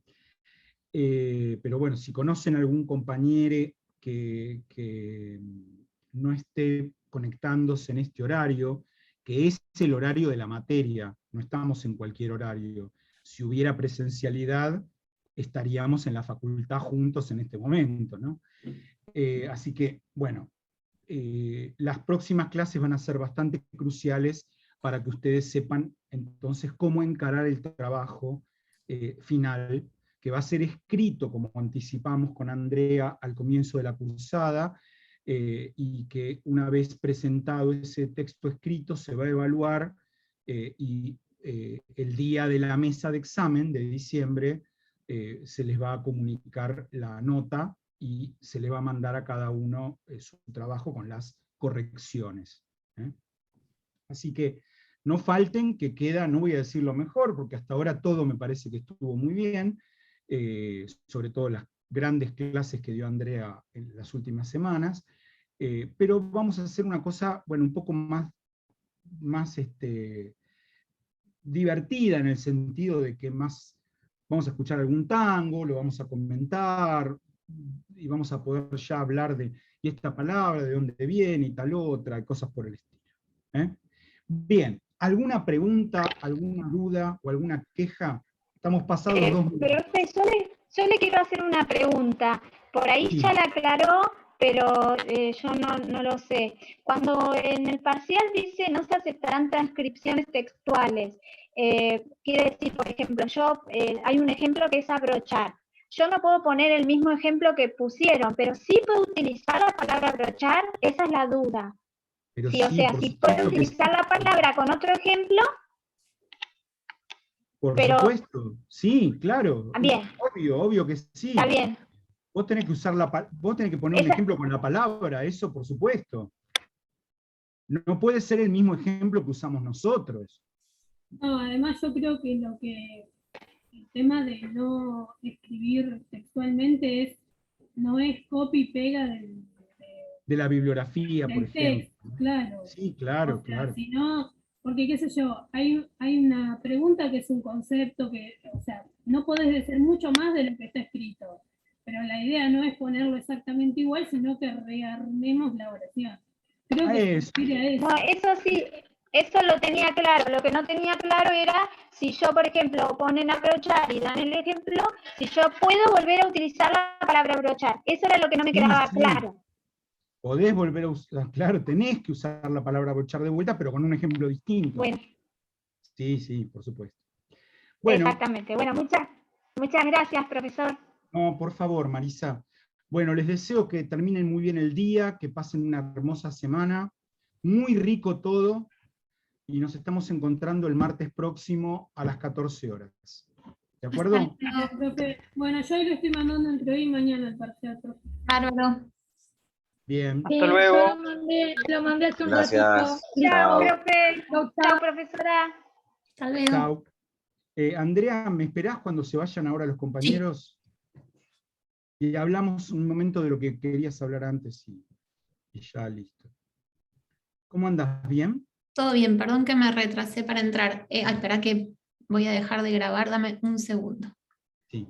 Pero bueno, si conocen algún compañero que no esté conectándose en este horario, que es el horario de la materia, no estamos en cualquier horario. Si hubiera presencialidad, estaríamos en la facultad juntos en este momento, ¿no? Así que, bueno, las próximas clases van a ser bastante cruciales para que ustedes sepan entonces cómo encarar el trabajo final, que va a ser escrito, como anticipamos con Andrea al comienzo de la cursada, y que una vez presentado ese texto escrito se va a evaluar, y el día de la mesa de examen de diciembre se les va a comunicar la nota y se le va a mandar a cada uno su trabajo con las correcciones. Así que no falten, que queda, no voy a decir lo mejor, porque hasta ahora todo me parece que estuvo muy bien, sobre todo las grandes clases que dio Andrea en las últimas semanas, pero vamos a hacer una cosa, bueno, un poco más divertida, en el sentido de que vamos a escuchar algún tango, lo vamos a comentar, y vamos a poder ya hablar de y esta palabra, de dónde viene, y tal otra, y cosas por el estilo. Bien, ¿alguna pregunta, alguna duda o alguna queja? Estamos pasados 2 minutos. Profe, yo le quiero hacer una pregunta. Por ahí Sí. ya la aclaró, pero yo no lo sé. Cuando en el parcial dice no se aceptarán transcripciones textuales, quiere decir, por ejemplo, hay un ejemplo que es abrochar. Yo no puedo poner el mismo ejemplo que pusieron, pero sí puedo utilizar la palabra abrochar, esa es la duda. Pero Sí, o sea, si puedo utilizar la palabra con otro ejemplo. Por supuesto, sí, claro. Bien. Obvio que sí. Está bien. Vos tenés que poner un ejemplo con la palabra, eso por supuesto. No puede ser el mismo ejemplo que usamos nosotros. No, además yo creo que el tema de no escribir textualmente no es copy y pega de la bibliografía, por ejemplo. Texto, claro. Sí, claro, claro. Sino, porque qué sé yo, hay una pregunta que es un concepto que, o sea, no podés decir mucho más de lo que está escrito, pero la idea no es ponerlo exactamente igual, sino que rearmemos la oración. Creo que eso. No, eso sí, eso lo tenía claro. Lo que no tenía claro era si yo, por ejemplo, ponen abrochar y dan el ejemplo, si yo puedo volver a utilizar la palabra abrochar. Eso era lo que no me quedaba claro. Podés volver a usar, claro, tenés que usar la palabra abrochar de vuelta, pero con un ejemplo distinto. Bueno. Sí, por supuesto. Bueno, exactamente. Bueno, muchas gracias, profesor. No, por favor, Marisa. Bueno, les deseo que terminen muy bien el día, que pasen una hermosa semana, muy rico todo, y nos estamos encontrando el martes próximo a las 14 horas. ¿De acuerdo? Bueno, yo lo estoy mandando entre hoy y mañana el parcial. Bárbaro. Bien. Hasta luego. Lo mandé hace un Gracias. ratito. Chao, profe. Chao, profesora. Hasta luego. Chao. Andrea, ¿me esperás cuando se vayan ahora los compañeros? Sí. Y hablamos un momento de lo que querías hablar antes y ya listo. ¿Cómo andas? ¿Bien? Todo bien, perdón que me retrasé para entrar. Espera que voy a dejar de grabar, dame un segundo. Sí.